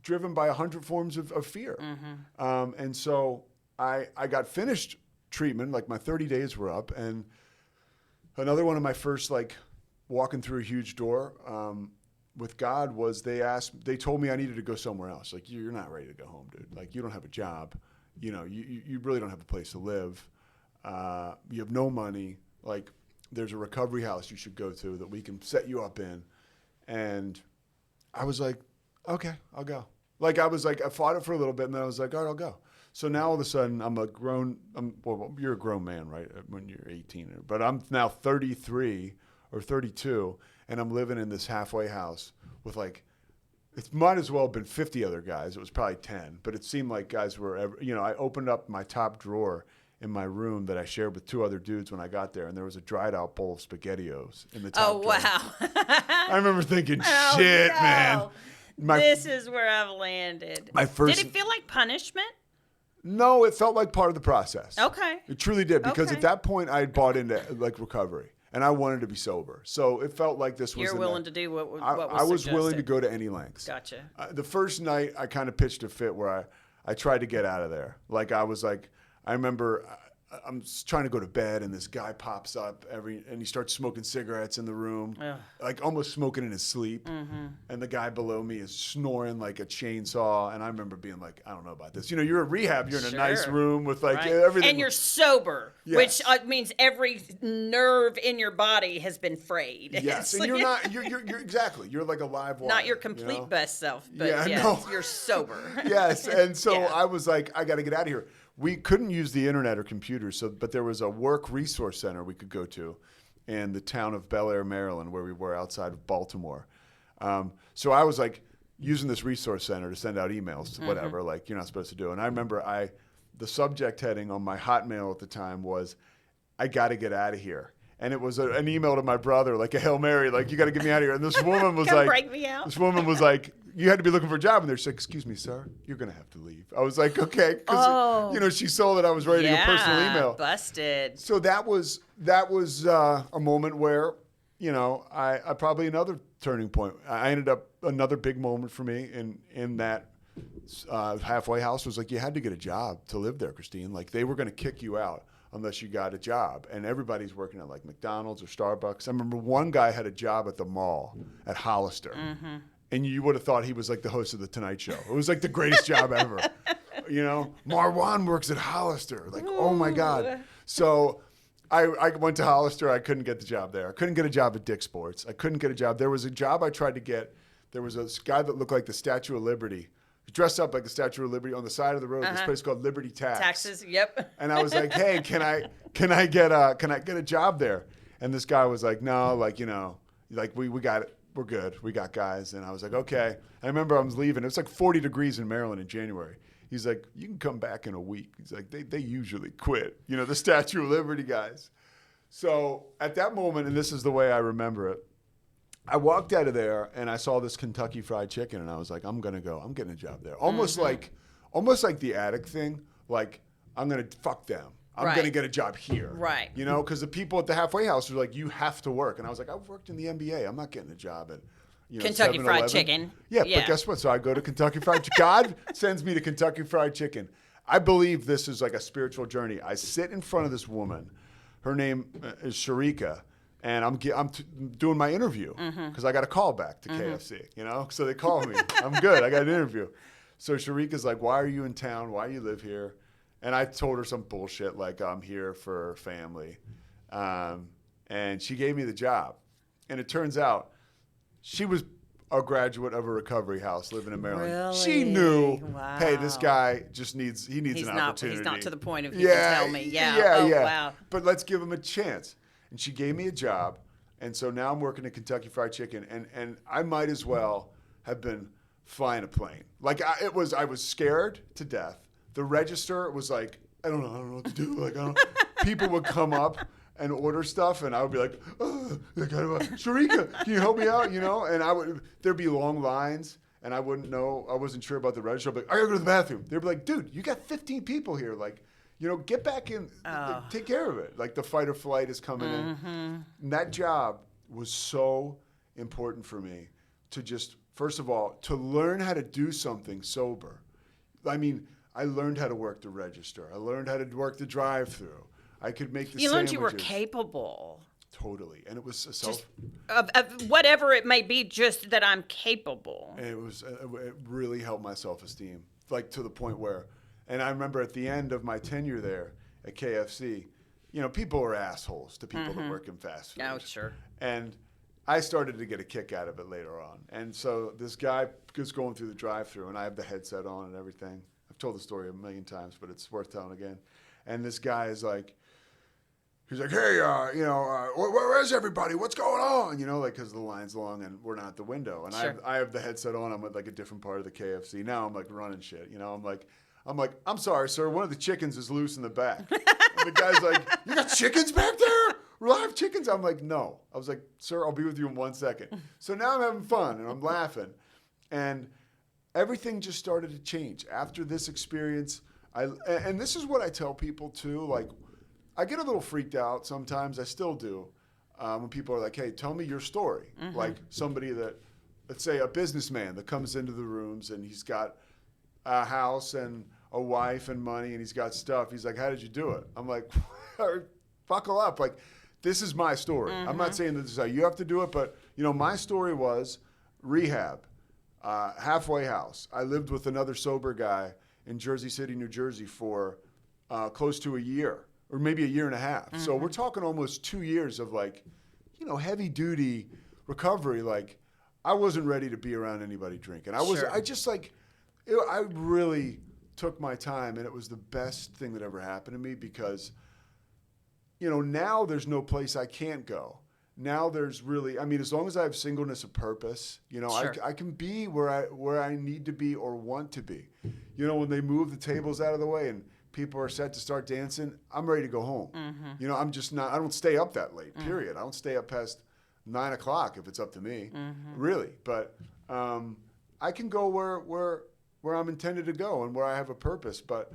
driven by 100 forms of fear. And so I got finished treatment, like my 30 days were up, and another one of my first, like, walking through a huge door with God was they told me I needed to go somewhere else. Like, you're not ready to go home, dude. Like, you don't have a job. You know, you really don't have a place to live. You have no money. Like, there's a recovery house you should go to that we can set you up in. And I was like, okay, I'll go. Like, I fought it for a little bit, and then I was like, all right, I'll go. So now all of a sudden, well, you're a grown man, right, when you're 18. But I'm now 33 or 32, and I'm living in this halfway house with, like, it might as well have been 50 other guys. It was probably 10, but it seemed like guys were, I opened up my top drawer in my room that I shared with 2 other dudes when I got there, and there was a dried out bowl of SpaghettiOs in the top drawer. Wow. I remember thinking, shit, no. man. This is where I've landed. Did it feel like punishment? No, it felt like part of the process. Okay. It truly did, because Okay. at that point I had bought into like recovery, and I wanted to be sober. So it felt like this was. You're willing to do what was I was suggested. willing to go to any lengths. Gotcha. The first night I kind of pitched a fit where I tried to get out of there. Like, I remember I'm trying to go to bed, and this guy pops up and he starts smoking cigarettes in the room, like almost smoking in his sleep. Mm-hmm. And the guy below me is snoring like a chainsaw. And I remember being like, I don't know about this. You're at rehab. You're in a nice room with like everything. And you're sober, Yes. which means every nerve in your body has been frayed. Yes, and you're not. You're exactly. You're like a live wire. Not your complete best self, but you're sober. Yes, and so I was like, I got to get out of here. We couldn't use the internet or computers, but there was a work resource center we could go to in the town of Bel Air, Maryland, where we were outside of Baltimore. So I was like using this resource center to send out emails to whatever, like you're not supposed to do. And I remember the subject heading on my Hotmail at the time was, I got to get out of here. And it was an email to my brother, like a Hail Mary, like, you got to get me out of here. And this woman was like, break me out. This woman was like, you had to be looking for a job. And they're like, excuse me, sir, you're going to have to leave. I was like, okay. Because, she saw that I was ready to get personal email. Busted. So that was a moment where, I probably another turning point. I ended up, another big moment for me in that halfway house was like, you had to get a job to live there, Christine. Like, they were going to kick you out unless you got a job. And everybody's working at like McDonald's or Starbucks. I remember one guy had a job at the mall at Hollister. Mm-hmm. And you would have thought he was like the host of The Tonight Show. It was like the greatest job ever. Marwan works at Hollister. Like, oh my God. So I went to Hollister. I couldn't get the job there. I couldn't get a job at Dick's Sports. I couldn't get a job. There was a job I tried to get. There was a guy that looked like the Statue of Liberty. He dressed up like the Statue of Liberty on the side of the road. This place called Liberty Tax. Taxes, yep. And I was like, hey, can I get a job there? And this guy was like, no, like, we got it. We're good. We got guys. And I was like, okay. I remember I was leaving. It was like 40 degrees in Maryland in January. He's like, you can come back in a week. He's like, they usually quit, the Statue of Liberty guys. So at that moment, and this is the way I remember it, I walked out of there and I saw this Kentucky Fried Chicken, and I was like, I'm going to go. I'm getting a job there. Almost like the addict thing. Like, I'm going to fuck them. I'm going to get a job here. Right. Because the people at the halfway house were like, you have to work. And I was like, I've worked in the NBA. I'm not getting a job at Kentucky 7-Eleven. Fried Chicken. Yeah, but guess what? So I go to Kentucky Fried Chicken. God sends me to Kentucky Fried Chicken. I believe this is like a spiritual journey. I sit in front of this woman. Her name is Sharika. And I'm doing my interview because I got a call back to KFC, So they call me. I'm good. I got an interview. So Sharika's like, why are you in town? Why do you live here? And I told her some bullshit like, I'm here for family. And she gave me the job. And it turns out she was a graduate of a recovery house living in Maryland. Really? She knew, wow. Hey, this guy just needs an opportunity. He's not to the point of you can tell me. Yeah. Wow. But let's give him a chance. And she gave me a job, and so now I'm working at Kentucky Fried Chicken, and I might as well have been flying a plane. Like, I was scared to death. The register was like, I don't know what to do. Like, people would come up and order stuff, and I would be like, Sharika, can you help me out? And there'd be long lines, and I wouldn't know. I wasn't sure about the register. I'd be like, I gotta go to the bathroom. They'd be like, dude, you got 15 people here. Like, get back in, take care of it. Like, the fight or flight is coming in. And that job was so important for me to just, first of all, to learn how to do something sober. I mean, I learned how to work the register. I learned how to work the drive-through. I could make the sandwiches. You learned you were capable. Totally. And it was of whatever it may be, just that I'm capable. And it really helped my self-esteem, like, to the point where, and I remember at the end of my tenure there at KFC, people are assholes to people that work in fast food. Oh, sure. And I started to get a kick out of it later on. And so this guy was going through the drive-thru, and I have the headset on and everything. I've told the story a million times, but it's worth telling again. And this guy is like, he's like, hey, where's everybody? What's going on? Because the line's long and we're not at the window. And Sure. I have the headset on. I'm at like a different part of the KFC. Now I'm like running shit. I'm like, I'm sorry, sir. One of the chickens is loose in the back. And the guy's like, you got chickens back there? Live chickens? I'm like, no. I was like, sir, I'll be with you in 1 second. So now I'm having fun and I'm laughing. And everything just started to change. After this experience, and this is what I tell people too, like, I get a little freaked out sometimes. I still do. When people are like, hey, tell me your story. Like somebody that, let's say a businessman that comes into the rooms and he's got a house and a wife and money and he's got stuff. He's like, how did you do it? I'm like, buckle up. Like, this is my story. I'm not saying that this is how you have to do it, but my story was rehab, halfway house. I lived with another sober guy in Jersey City, New Jersey for close to a year, or maybe a year and a half. So we're talking almost 2 years of like, heavy duty recovery. Like, I wasn't ready to be around anybody drinking. Sure. I really took my time, and it was the best thing that ever happened to me because, now there's no place I can't go. Now there's really, as long as I have singleness of purpose, Sure. I can be where I need to be or want to be. When they move the tables out of the way and people are set to start dancing, I'm ready to go home. I'm just not, I don't stay up that late, period. I don't stay up past 9 o'clock if it's up to me, really. But I can go where I'm intended to go and where I have a purpose. But,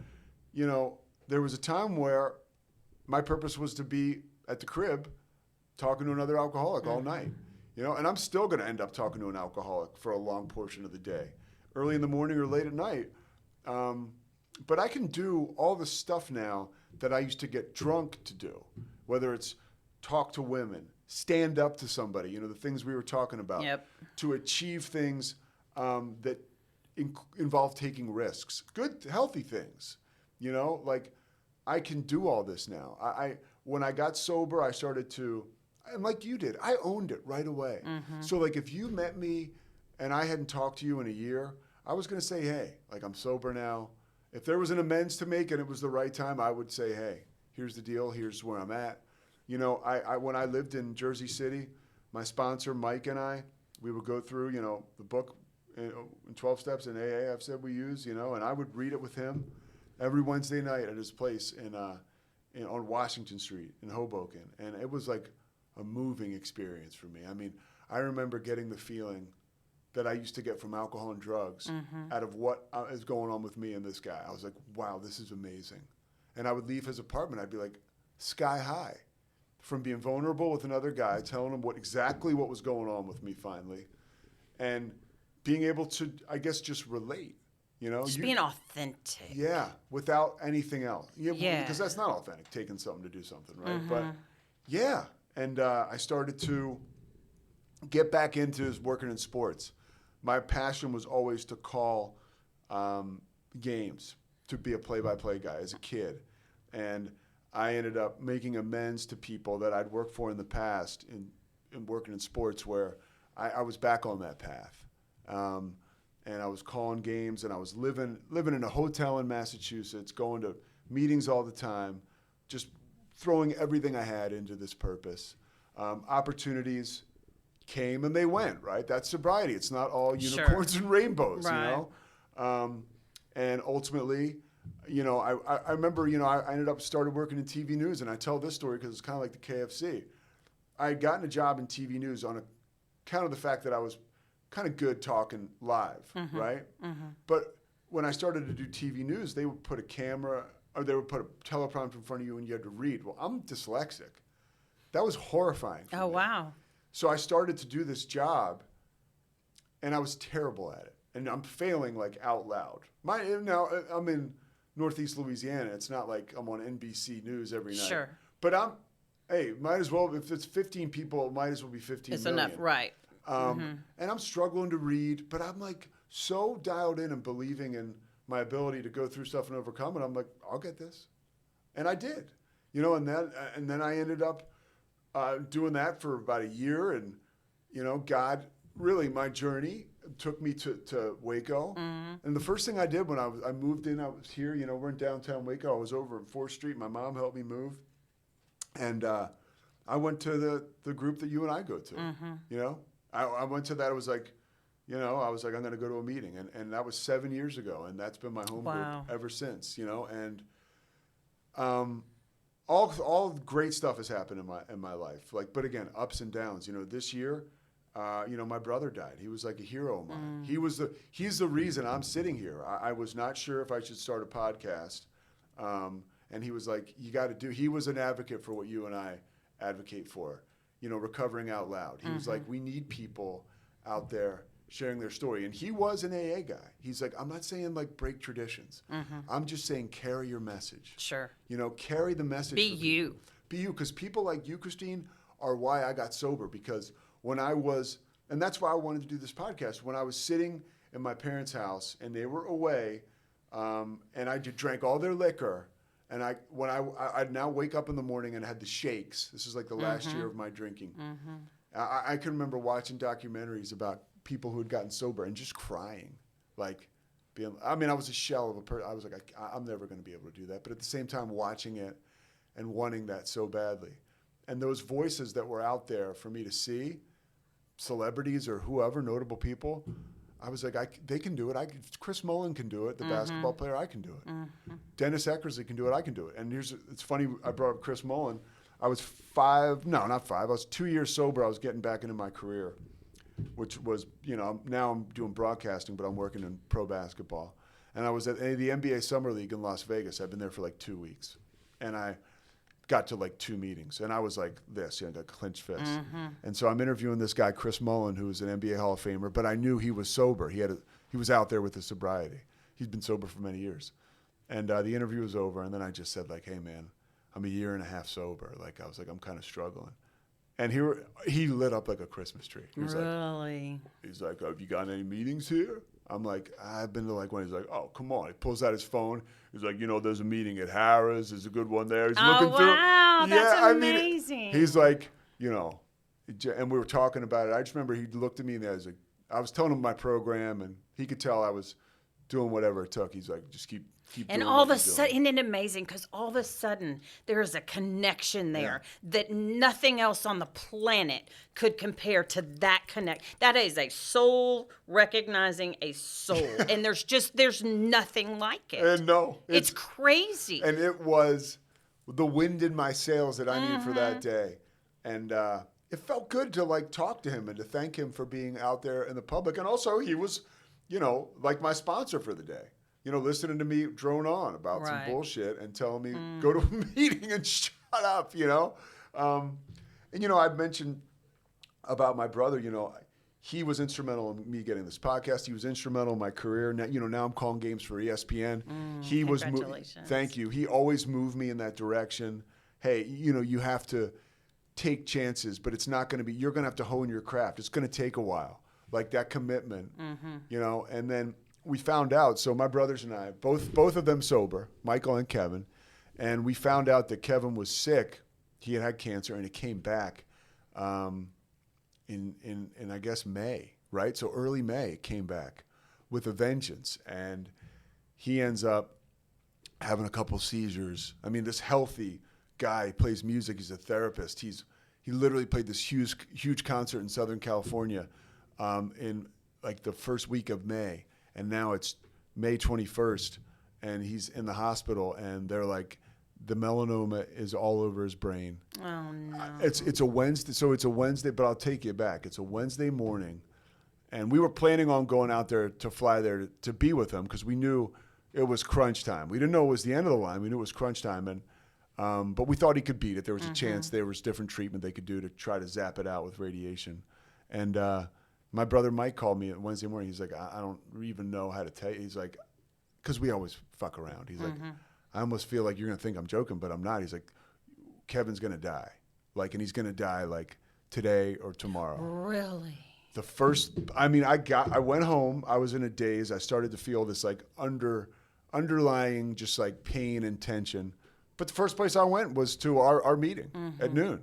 there was a time where my purpose was to be at the crib talking to another alcoholic all night, and I'm still going to end up talking to an alcoholic for a long portion of the day, early in the morning or late at night. But I can do all the stuff now that I used to get drunk to do, whether it's talk to women, stand up to somebody, the things we were talking about, to achieve things that involve taking risks, good, healthy things, like I can do all this now. When I got sober, I started to, and like you did, I owned it right away. So like if you met me and I hadn't talked to you in a year, I was going to say, hey, like I'm sober now. If there was an amends to make and it was the right time, I would say, hey, here's the deal. Here's where I'm at. When I lived in Jersey City, my sponsor, Mike, and we would go through, the book in 12 Steps in AA, I've said we use, and I would read it with him every Wednesday night at his place on Washington Street in Hoboken. And it was like a moving experience for me. I remember getting the feeling that I used to get from alcohol and drugs out of what is going on with me and this guy. I was like, wow, this is amazing. And I would leave his apartment. I'd be like sky high from being vulnerable with another guy, telling him exactly what was going on with me finally, and being able to, I guess, just relate. Just being authentic. Yeah, without anything else. Yeah. Because that's not authentic, taking something to do something, right? But yeah, and I started to get back into working in sports. My passion was always to call games, to be a play-by-play guy as a kid. And I ended up making amends to people that I'd worked for in the past in working in sports where I was back on that path. And I was calling games, and I was living in a hotel in Massachusetts, going to meetings all the time, just throwing everything I had into this purpose. Opportunities came and they went, right? That's sobriety. It's not all unicorns and rainbows, Right. And ultimately, I remember, I ended up started working in TV news, and I tell this story because it's kind of like the KFC. I had gotten a job in TV news on account of the fact that I was kind of good talking live, right? But when I started to do TV news, they would put a camera, or they would put a teleprompter in front of you and you had to read. Well, I'm dyslexic. That was horrifying for me. Oh, wow. So I started to do this job, and I was terrible at it. And I'm failing like out loud. Now I'm in Northeast Louisiana. It's not like I'm on NBC News every night. Sure. But might as well, if it's 15 people, it might as well be 15 It's million. enough, right. And I'm struggling to read, but I'm like so dialed in and believing in my ability to go through stuff and overcome it. I'm like, I'll get this. And I did. you know, and then I ended up doing that for about a year, and you know, God, really, my journey took me to Waco. And the first thing I did when I moved in, I was here, you know, we're in downtown Waco. I was over at 4th Street. My mom helped me move. And I went to the group that you and I go to, you know. I went to that. It was like, you know, I was like, I'm going to go to a meeting. And that was 7 years ago. And that's been my home group ever since, you know. And all great stuff has happened in my life. Like, but again, ups and downs. You know, this year, you know, my brother died. He was like a hero of mine. He's the reason I'm sitting here. I was not sure if I should start a podcast. And he was like, you got to do, he was an advocate for what you and I advocate for, you know, recovering out loud. He was like, we need people out there sharing their story. And he was an AA guy. He's like, I'm not saying like break traditions. I'm just saying carry your message. Sure. You know, carry the message. Be you. Be you. Because people like you, Christine, are why I got sober. Because when I was, and that's why I wanted to do this podcast, when I was sitting in my parents' house and they were away, and I drank all their liquor, and I'd now wake up in the morning and had the shakes. This is like the last year of my drinking. I can remember watching documentaries about people who had gotten sober and just crying, like being. I mean, I was a shell of a person. I was like, I'm never going to be able to do that. But at the same time, watching it and wanting that so badly, and those voices that were out there for me to see, celebrities or whoever, notable people. I was like, they can do it. Chris Mullin can do it, the basketball player. I can do it. Dennis Eckersley can do it. I can do it. And it's funny, I brought up Chris Mullin. I was 2 years sober. I was getting back into my career, which was, you know, now I'm doing broadcasting, but I'm working in pro basketball. And I was at the NBA Summer League in Las Vegas. I've been there for like 2 weeks. And I got to like 2 meetings, and I was like this, you know, got clenched fists. And so I'm interviewing this guy, Chris Mullin, who's an NBA Hall of Famer, but I knew he was sober. He was out there with the sobriety. He's been sober for many years. And the interview was over, and then I just said like, hey man, I'm a year and a half sober. Like I was like, I'm kind of struggling. And he lit up like a Christmas tree. He was Really? He's like, have you got any meetings here? I'm like, I've been to like one. He's like, oh, come on. He pulls out his phone. He's like, you know, there's a meeting at Harrah's. There's a good one there. He's looking through. Wow, that's I amazing. mean, he's like, you know, and we were talking about it. I just remember he looked at me and I was telling him my program, and he could tell I was doing whatever it took. He's like, just keep and doing all what of a you're sudden, doing. isn't it amazing? Because all of a sudden, there is a connection there that nothing else on the planet could compare to that connect. That is a soul recognizing a soul. And there's nothing like it. And no, It's crazy. And it was the wind in my sails that I needed for that day. And it felt good to like talk to him and to thank him for being out there in the public. And also he was, you know, like my sponsor for the day. You know, listening to me drone on about some bullshit and telling me, go to a meeting and shut up, you know? And, you know, I've mentioned about my brother, you know, he was instrumental in me getting this podcast. He was instrumental in my career. Now, you know, now I'm calling games for ESPN. He was, thank you. He always moved me in that direction. Hey, you know, you have to take chances, but it's not going to be, you're going to have to hone your craft. It's going to take a while. Like that commitment, you know, and then we found out, so my brothers and I, both of them sober, Michael and Kevin, and we found out that Kevin was sick. He had cancer, and it came back in I guess May, right? So early May, it came back with a vengeance, and he ends up having a couple seizures. I mean, this healthy guy plays music. He's a therapist. He literally played this huge concert in Southern California in like the first week of May. And now it's May 21st, and he's in the hospital, and they're like, the melanoma is all over his brain. Oh, no. It's a Wednesday, so it's a Wednesday, but I'll take you back. It's a Wednesday morning, and we were planning on going out there to fly there to be with him because we knew it was crunch time. We didn't know it was the end of the line. We knew it was crunch time, and but we thought he could beat it. There was a chance there was different treatment they could do to try to zap it out with radiation, and my brother Mike called me on Wednesday morning. He's like, I don't even know how to tell you. He's like, because we always fuck around. He's like, I almost feel like you're going to think I'm joking, but I'm not. He's like, Kevin's going to die. Like, and he's going to die like today or tomorrow. Really? The first, I mean, I went home. I was in a daze. I started to feel this like underlying just like pain and tension. But the first place I went was to our meeting at noon.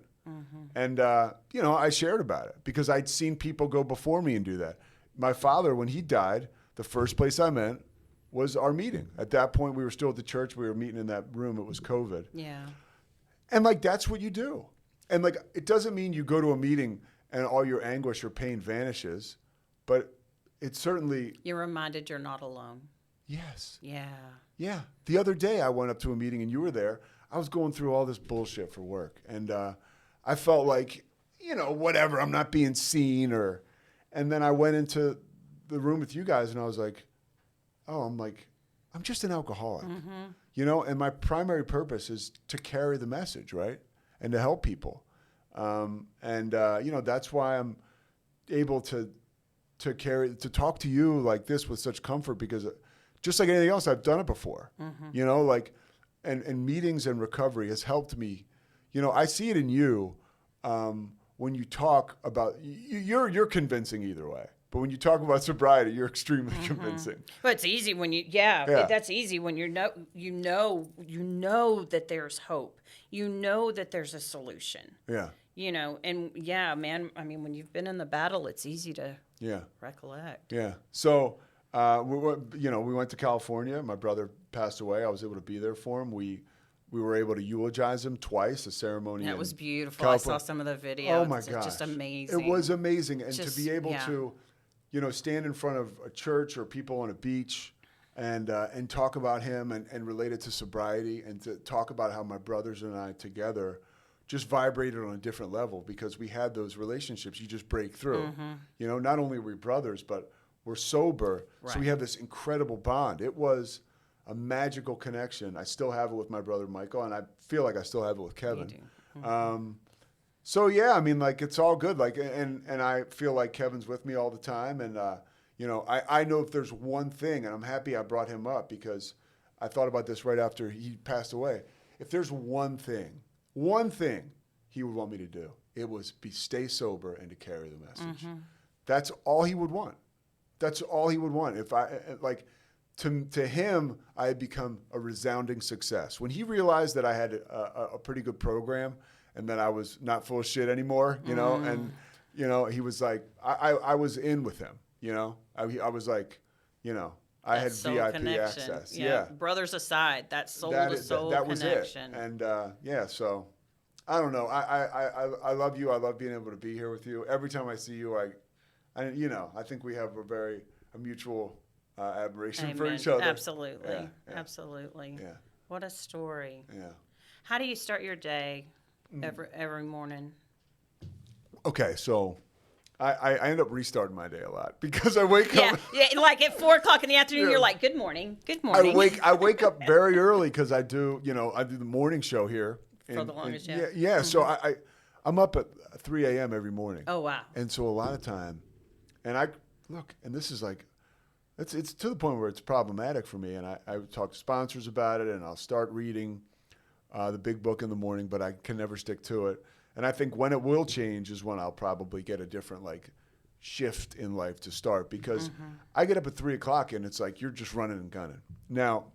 And, I shared about it because I'd seen people go before me and do that. My father, when he died, the first place I met was our meeting. At that point, we were still at the church. We were meeting in that room. It was COVID. Yeah. And that's what you do. And it doesn't mean you go to a meeting and all your anguish or pain vanishes, but it certainly. You're reminded you're not alone. Yes. Yeah. Yeah. The other day I went up to a meeting and you were there. I was going through all this bullshit for work. And I felt like, whatever, I'm not being seen and then I went into the room with you guys and I was like, I'm just an alcoholic, and my primary purpose is to carry the message, right? And to help people. That's why I'm able to talk to you like this with such comfort because just like anything else, I've done it before, and meetings and recovery has helped me. I see it in you when you talk about, you're convincing either way. But when you talk about sobriety, you're extremely convincing. Well, it's easy when that's easy when you know that there's hope. You know that there's a solution. Yeah. And man, I mean, when you've been in the battle, it's easy to recollect. Yeah. So, we went to California. My brother passed away. I was able to be there for him. We were able to eulogize him twice, a ceremony. That was beautiful. California. I saw some of the videos. Oh my It's gosh. just amazing. It was amazing. And to be able to, stand in front of a church or people on a beach and talk about him and relate it to sobriety and to talk about how my brothers and I together just vibrated on a different level because we had those relationships you just break through. Not only were we brothers, but we're sober. Right. So we have this incredible bond. It was a magical connection. I still have it with my brother Michael, and I feel like I still have it with Kevin. You do. So yeah, I mean, it's all good. And I feel like Kevin's with me all the time. And I know if there's one thing, and I'm happy I brought him up because I thought about this right after he passed away. If there's one thing he would want me to do, it was stay sober and to carry the message. That's all he would want. That's all he would want. If to him, I had become a resounding success. When he realized that I had a pretty good program and that I was not full of shit anymore, and, he was like, I was in with him, I was like, I had VIP connection. access. Yeah. Brothers aside, that soul-to-soul connection. And, so I don't know. I love you. I love being able to be here with you. Every time I see you, I think we have a mutual admiration for each other. Absolutely. Yeah. Absolutely. Yeah. What a story. Yeah. How do you start your day every morning? Okay, so I end up restarting my day a lot because I wake up. Yeah, like at 4:00 in the afternoon, you're like, good morning. Good morning. I wake up very early because I do the morning show here. For the longest, yeah. Yeah, so I'm up at 3 a.m. every morning. Oh, wow. And so a lot of time, and this is it's to the point where it's problematic for me, and I talk to sponsors about it, and I'll start reading the big book in the morning, but I can never stick to it. And I think when it will change is when I'll probably get a different shift in life to start because I get up at 3 o'clock and it's like you're just running and gunning. Now,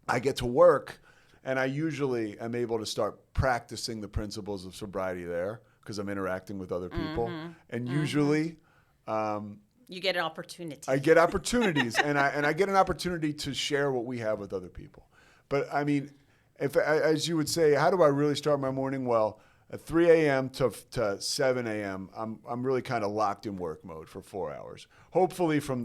I get to work and I usually am able to start practicing the principles of sobriety there because I'm interacting with other people. And usually you get an opportunity. I get opportunities and I get an opportunity to share what we have with other people. But I mean, as you would say, how do I really start my morning? Well, at 3 a.m. to 7 a.m., I'm really kind of locked in work mode for 4 hours. Hopefully for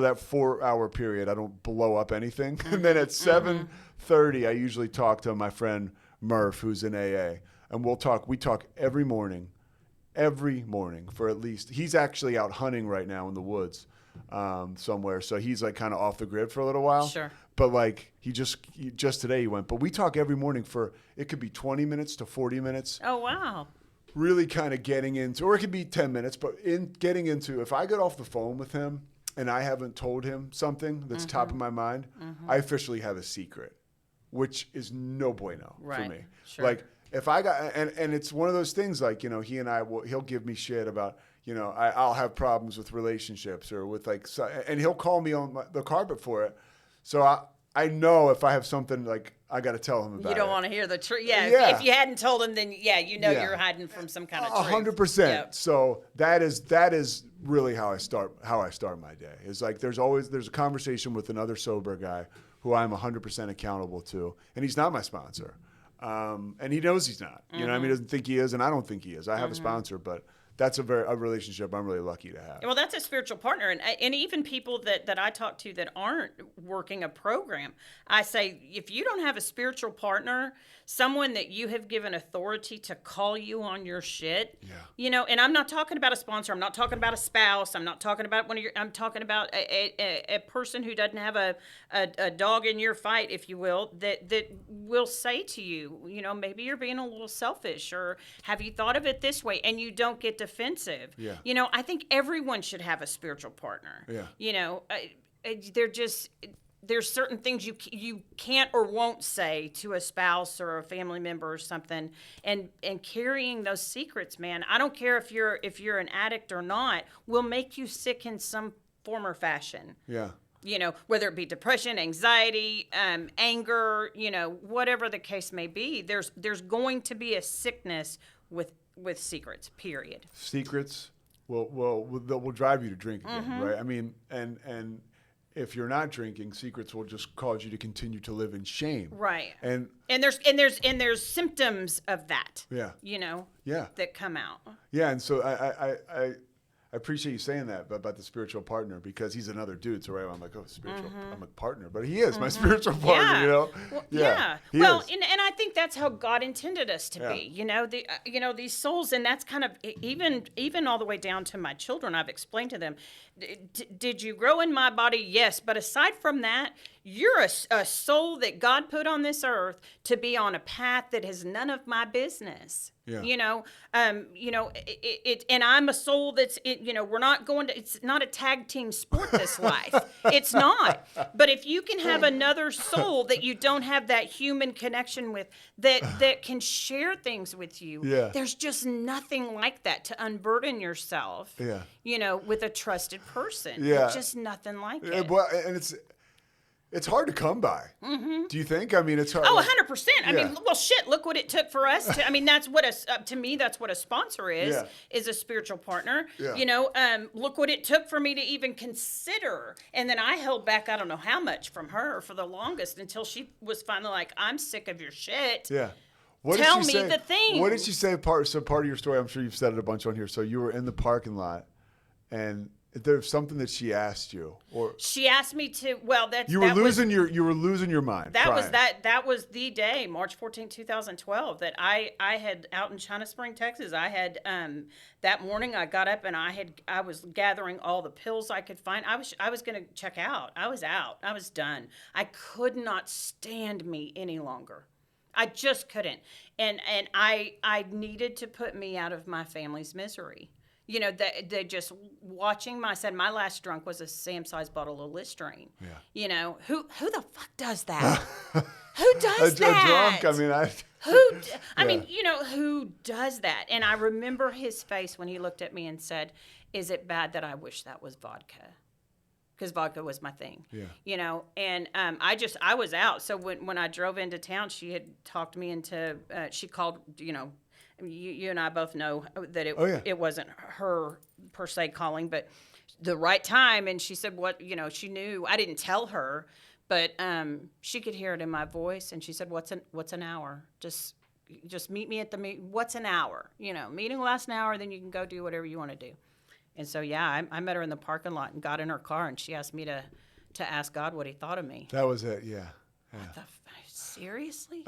that 4-hour period, I don't blow up anything. And then at 7:30, I usually talk to my friend Murph, who's in AA. And we talk every morning for at least, he's actually out hunting right now in the woods somewhere. So he's kind of off the grid for a little while. Sure. But he just today he went. But we talk every morning it could be 20 minutes to 40 minutes. Oh, wow. Really kind of getting into, or it could be 10 minutes, but getting into, if I get off the phone with him and I haven't told him something that's top of my mind, I officially have a secret, which is no bueno for me. Sure. If I got, and it's one of those things he and he'll give me shit about, I'll have problems with relationships or with and he'll call me on the carpet for it. So I know if I have something like I got to tell him about You don't it. want to hear the truth. Yeah, Yeah. If you hadn't told him, then Yeah. you're hiding from some kind of truth. 100%. Yep. So that is really how I start my day. It's like there's a conversation with another sober guy who I'm 100% accountable to, and he's not my sponsor, and he knows he's not. You know, what I mean, he doesn't think he is, and I don't think he is. I have a sponsor, but that's a relationship I'm really lucky to have. Well, that's a spiritual partner, and even people that I talk to that aren't working a program, I say, if you don't have a spiritual partner, someone that you have given authority to call you on your shit, and I'm not talking about a sponsor, I'm not talking about a spouse, I'm not talking about I'm talking about a person who doesn't have a dog in your fight, if you will, that will say to you, maybe you're being a little selfish, or have you thought of it this way, and you don't get defensive. Yeah. I think everyone should have a spiritual partner. Yeah. There's certain things you can't or won't say to a spouse or a family member or something, and carrying those secrets, man. I don't care if you're an addict or not, will make you sick in some form or fashion. Yeah. Whether it be depression, anxiety, anger, whatever the case may be, there's going to be a sickness with secrets, period. Secrets will drive you to drink again, right? I mean, and if you're not drinking, secrets will just cause you to continue to live in shame. Right. And there's symptoms of that. Yeah. Yeah. That come out. Yeah, and so I appreciate you saying that about the spiritual partner, because he's another dude. So right, I'm like, oh, spiritual, I'm a partner, but he is my spiritual partner. Well, Yeah. Well, is. and I think that's how God intended us to be. These souls, and that's kind of even all the way down to my children. I've explained to them, did you grow in my body? Yes, but aside from that, you're a soul that God put on this earth to be on a path that is none of my business. Yeah. And I'm a soul that's, we're not going to, it's not a tag team sport, this life. It's not. But if you can have another soul that you don't have that human connection with, that can share things with you, there's just nothing like that to unburden yourself, with a trusted person. Yeah. There's just nothing like it. Well, and it's hard to come by. Do you think? I mean, it's hard. Oh, 100%. I Yeah. mean, well, shit, look what it took for us to, I mean, that's what to me, that's what a sponsor is a spiritual partner. Yeah. Look what it took for me to even consider. And then I held back, I don't know how much from her for the longest, until she was finally like, I'm sick of your shit. Yeah. Tell me the thing. What did she say? Part of your story, I'm sure you've said it a bunch on here. So you were in the parking lot, and there's something that she asked you, or she asked me to. Well, you were losing your mind. That crying. was that was the day, March 14, 2012, that I had out in China Spring, Texas. I had that morning I got up and I was gathering all the pills I could find. I was going to check out. I was out. I was done. I could not stand me any longer. I just couldn't. And I needed to put me out of my family's misery. They just watching my last drunk was a Sam-sized bottle of Listerine. Yeah. Who the fuck does that? Who does that? A drunk, I mean, who does that? And I remember his face when he looked at me and said, "Is it bad that I wish that was vodka?" Because vodka was my thing. Yeah. And I was out. So when I drove into town, she had talked me into, she called, you and I both know that it wasn't her per se calling, but the right time. And she said, she knew, I didn't tell her, but she could hear it in my voice. And she said, what's an hour? Just meet me at the meeting. What's an hour? Meeting will last an hour, then you can go do whatever you want to do. And so, I met her in the parking lot and got in her car, and she asked me to ask God what he thought of me. That was it, yeah. Seriously?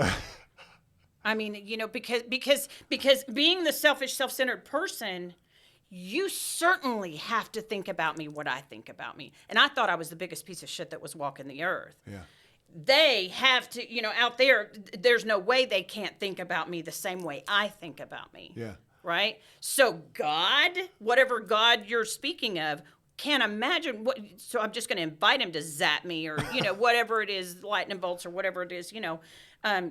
I mean, because being the selfish, self-centered person, you certainly have to think about me what I think about me. And I thought I was the biggest piece of shit that was walking the earth. Yeah. They have to, out there, there's no way they can't think about me the same way I think about me. Yeah. Right? So God, whatever God you're speaking of, can't imagine what. So I'm just going to invite him to zap me, or whatever it is, lightning bolts or whatever it is. Man,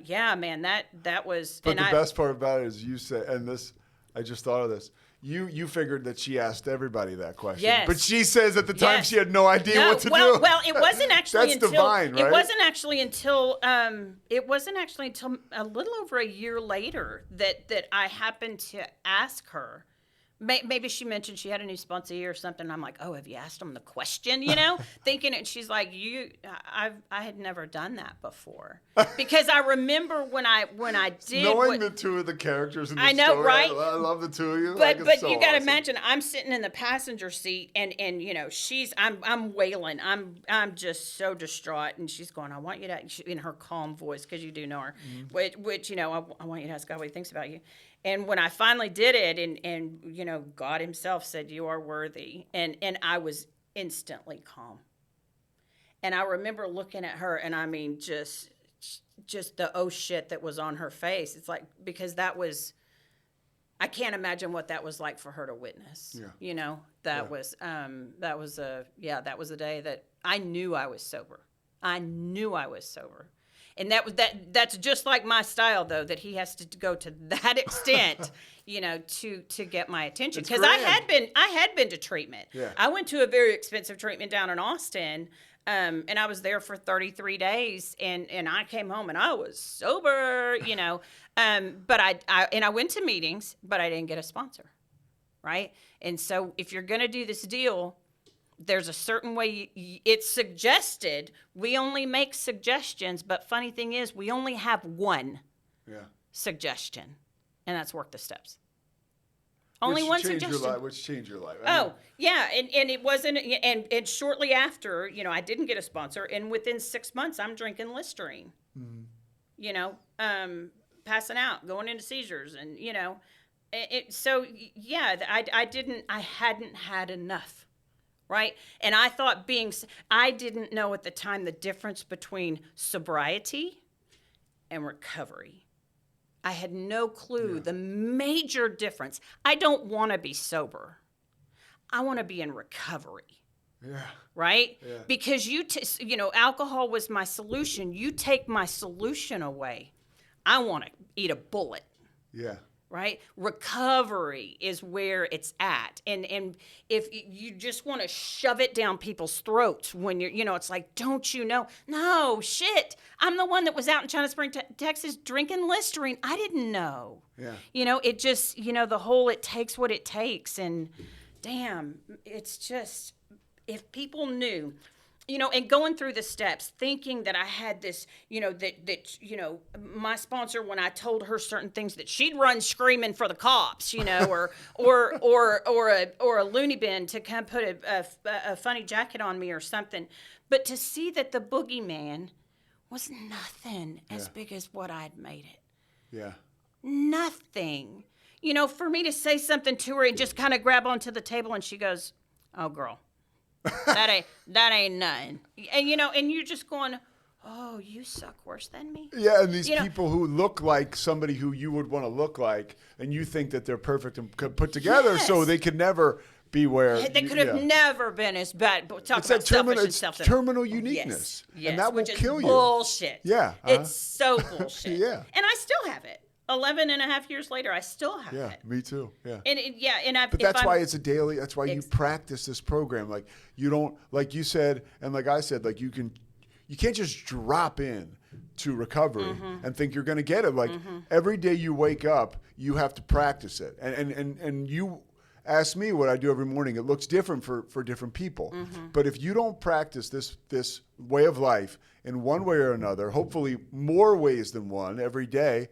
that was. But the best part about it is you said, and this, I just thought of this. you figured that she asked everybody that question. Yes. But she says at the time Yes. she had no idea what to do. Well, it wasn't actually That's until divine, right? it wasn't actually until a little over a year later that I happened to ask her. Maybe she mentioned she had a new sponsee or something. I'm like, oh, have you asked them the question? Thinking it. She's like, I had never done that before, because I remember when I did. Knowing the two of the characters in the I know, story, right? I love the two of you. But It's so you got to awesome. imagine, I'm sitting in the passenger seat, and I'm wailing. I'm just so distraught, and she's going, I want you to, in her calm voice, because you do know her, which I want you to ask God what He thinks about you. And when I finally did it, and God Himself said, you are worthy, and I was instantly calm. And I remember looking at her, and I mean, just the oh shit that was on her face. It's like, because that was, I can't imagine what that was like for her to witness. Yeah. That was a day that I knew I was sober. And that's just like my style, though, that he has to go to that extent, to get my attention. Because I had been to treatment. Yeah. I went to a very expensive treatment down in Austin, and I was there for 33 days, and I came home and I was sober, But I went to meetings, but I didn't get a sponsor, right? And so if you're gonna do this deal, there's a certain way it's suggested. We only make suggestions, but funny thing is, we only have one suggestion, and that's work the steps. Only one suggestion. Which changed your life. Yeah, and it wasn't, and shortly after, I didn't get a sponsor, and within 6 months, I'm drinking Listerine. Passing out, going into seizures, and I hadn't had enough. Right. And I thought I didn't know at the time the difference between sobriety and recovery. I had no clue the major difference. I don't want to be sober. I want to be in recovery. Yeah. Right? Yeah. Because alcohol was my solution. You take my solution away, I want to eat a bullet. Yeah. Right? Recovery is where it's at. And if you just want to shove it down people's throats when you're, it's like, don't you know? No, shit. I'm the one that was out in China Spring, Texas drinking Listerine. I didn't know. Yeah. It just, the whole it takes what it takes. And damn, it's just, if people knew, and going through the steps, thinking that I had this, that my sponsor, when I told her certain things, that she'd run screaming for the cops, or a loony bin to come put a funny jacket on me or something. But to see that the boogeyman was nothing as big as what I'd made it. Yeah. Nothing. For me to say something to her and just kind of grab onto the table, and she goes, "Oh, girl. that ain't nothing." And and you're just going, oh, you suck worse than me. Yeah, and these people who look like somebody who you would want to look like, and you think that they're perfect and put together, so they could never be where they could have never been as bad. But talk it's about that terminal, selfish and self. terminal uniqueness, Yes, and that will which is kill you. Bullshit. Yeah, it's so bullshit. Yeah, and I still have it. 11 and a half years later, I still have it. Yeah, me too. Yeah. But that's why it's a daily. That's why you practice this program. Like you don't, like you said, and like I said, like you can't just drop in to recovery and think you're going to get it. Like every day you wake up, you have to practice it. And you ask me what I do every morning. It looks different for different people. But if you don't practice this way of life in one way or another, hopefully more ways than one every day,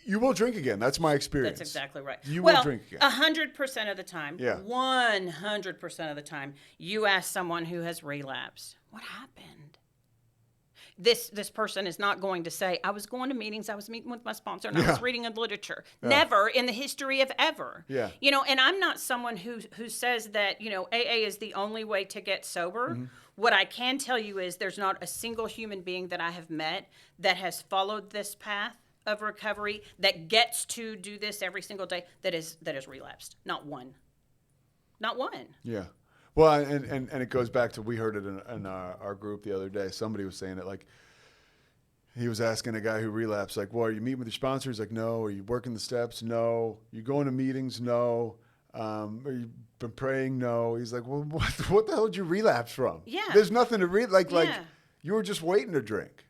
you will drink again. That's my experience. That's exactly right. You will drink again. 100% of the time, 100% of the time, you ask someone who has relapsed, what happened? This person is not going to say, I was going to meetings, I was meeting with my sponsor, and I was reading a literature. Never in the history of ever. Yeah. And I'm not someone who says that, AA is the only way to get sober. What I can tell you is there's not a single human being that I have met that has followed this path of recovery that gets to do this every single day that is relapsed. Not one. Yeah. Well, and it goes back to, we heard it in our group the other day. Somebody was saying it like, he was asking a guy who relapsed, like, well, are you meeting with your sponsor? He's like, no. Are you working the steps? No. You going to meetings? No. Are you been praying? No. He's like, well, what the hell did you relapse from? Yeah. There's nothing to like Yeah. you were just waiting to drink,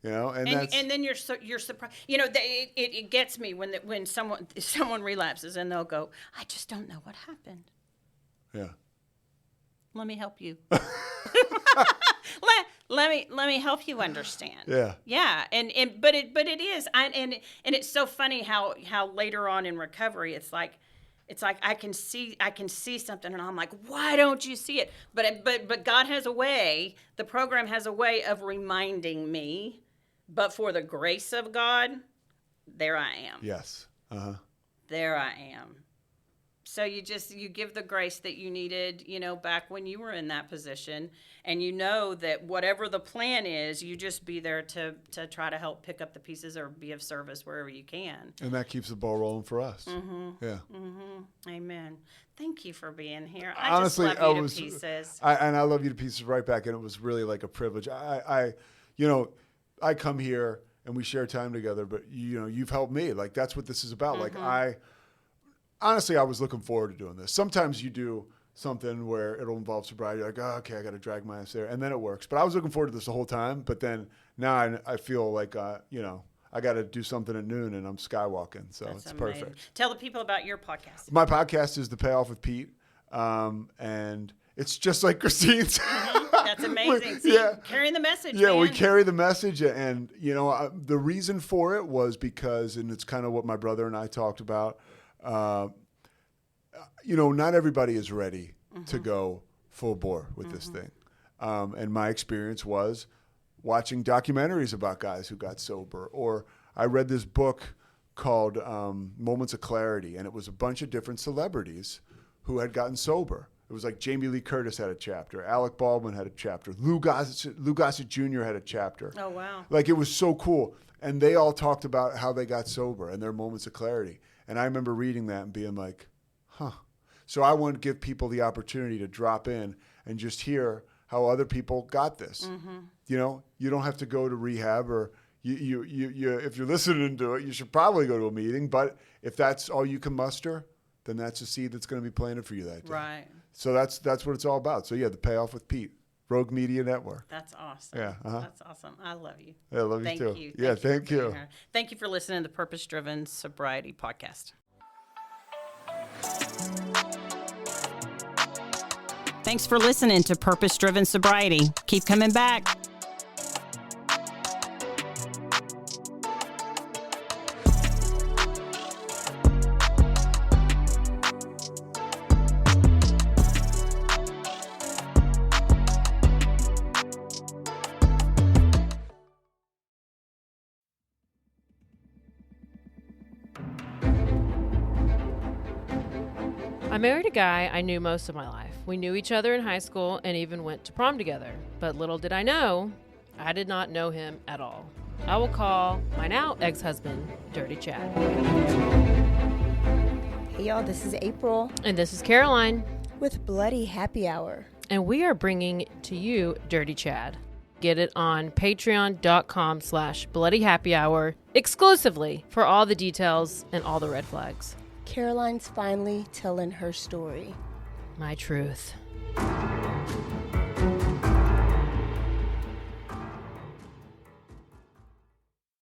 and then you're surprised. It gets me when someone relapses and they'll go, I just don't know what happened. yeah. Let me help you. let me help you understand. Yeah. Yeah. But it is. And it's so funny how later on in recovery it's like I can see something and I'm like, why don't you see it? But God has a way, the program has a way of reminding me, but for the grace of God, there I am. Yes. Uh-huh. There I am. So you give the grace that you needed, back when you were in that position, and that whatever the plan is, you just be there to try to help pick up the pieces or be of service wherever you can. And that keeps the ball rolling for us. Mm-hmm. Yeah. Mm-hmm. Amen. Thank you for being here. Honestly, I just love you to pieces. And I love you to pieces right back, and it was really like a privilege. I come here and we share time together, but you've helped me. Like, that's what this is about. Mm-hmm. Like, honestly, I was looking forward to doing this. Sometimes you do something where it'll involve sobriety. You're like, oh, okay, I got to drag my ass there. And then it works. But I was looking forward to this the whole time. But then now I feel like, I got to do something at noon and I'm skywalking. So That's it's amazing. perfect. Tell the people about your podcast. My podcast is The Payoff with Pete. And it's just like Christine's. That's amazing. See, carrying the message. Yeah, man. we carry the message. And, the reason for it was because, and it's kind of what my brother and I talked about, not everybody is ready to go full bore with this thing. And my experience was watching documentaries about guys who got sober, or I read this book called Moments of Clarity, and it was a bunch of different celebrities who had gotten sober. It was like Jamie Lee Curtis had a chapter, Alec Baldwin had a chapter, Lou Gossett Jr. had a chapter. Oh, wow. Like, it was so cool. And they all talked about how they got sober and their moments of clarity. And I remember reading that and being like, huh. So I want to give people the opportunity to drop in and just hear how other people got this. Mm-hmm. You don't have to go to rehab, or you if you're listening to it, you should probably go to a meeting. But if that's all you can muster, then that's a seed that's going to be planted for you that day. Right. So that's what it's all about. So, The Payoff with Pete, Rogue Media Network. That's awesome. Yeah. Uh-huh. That's awesome. I love you. Yeah, I love you Thank too. you. Yeah, thank you. Thank you for listening to the Purpose Driven Sobriety Podcast. Thanks for listening to Purpose Driven Sobriety. Keep coming back. I married a guy I knew most of my life. We knew each other in high school and even went to prom together. But little did I know, I did not know him at all. I will call my now ex-husband, Dirty Chad. Hey y'all, this is April And this is Caroline. with Bloody Happy Hour. And we are bringing to you Dirty Chad. Get it on patreon.com/bloodyhappyhour exclusively for all the details and all the red flags. Caroline's finally telling her story. My truth.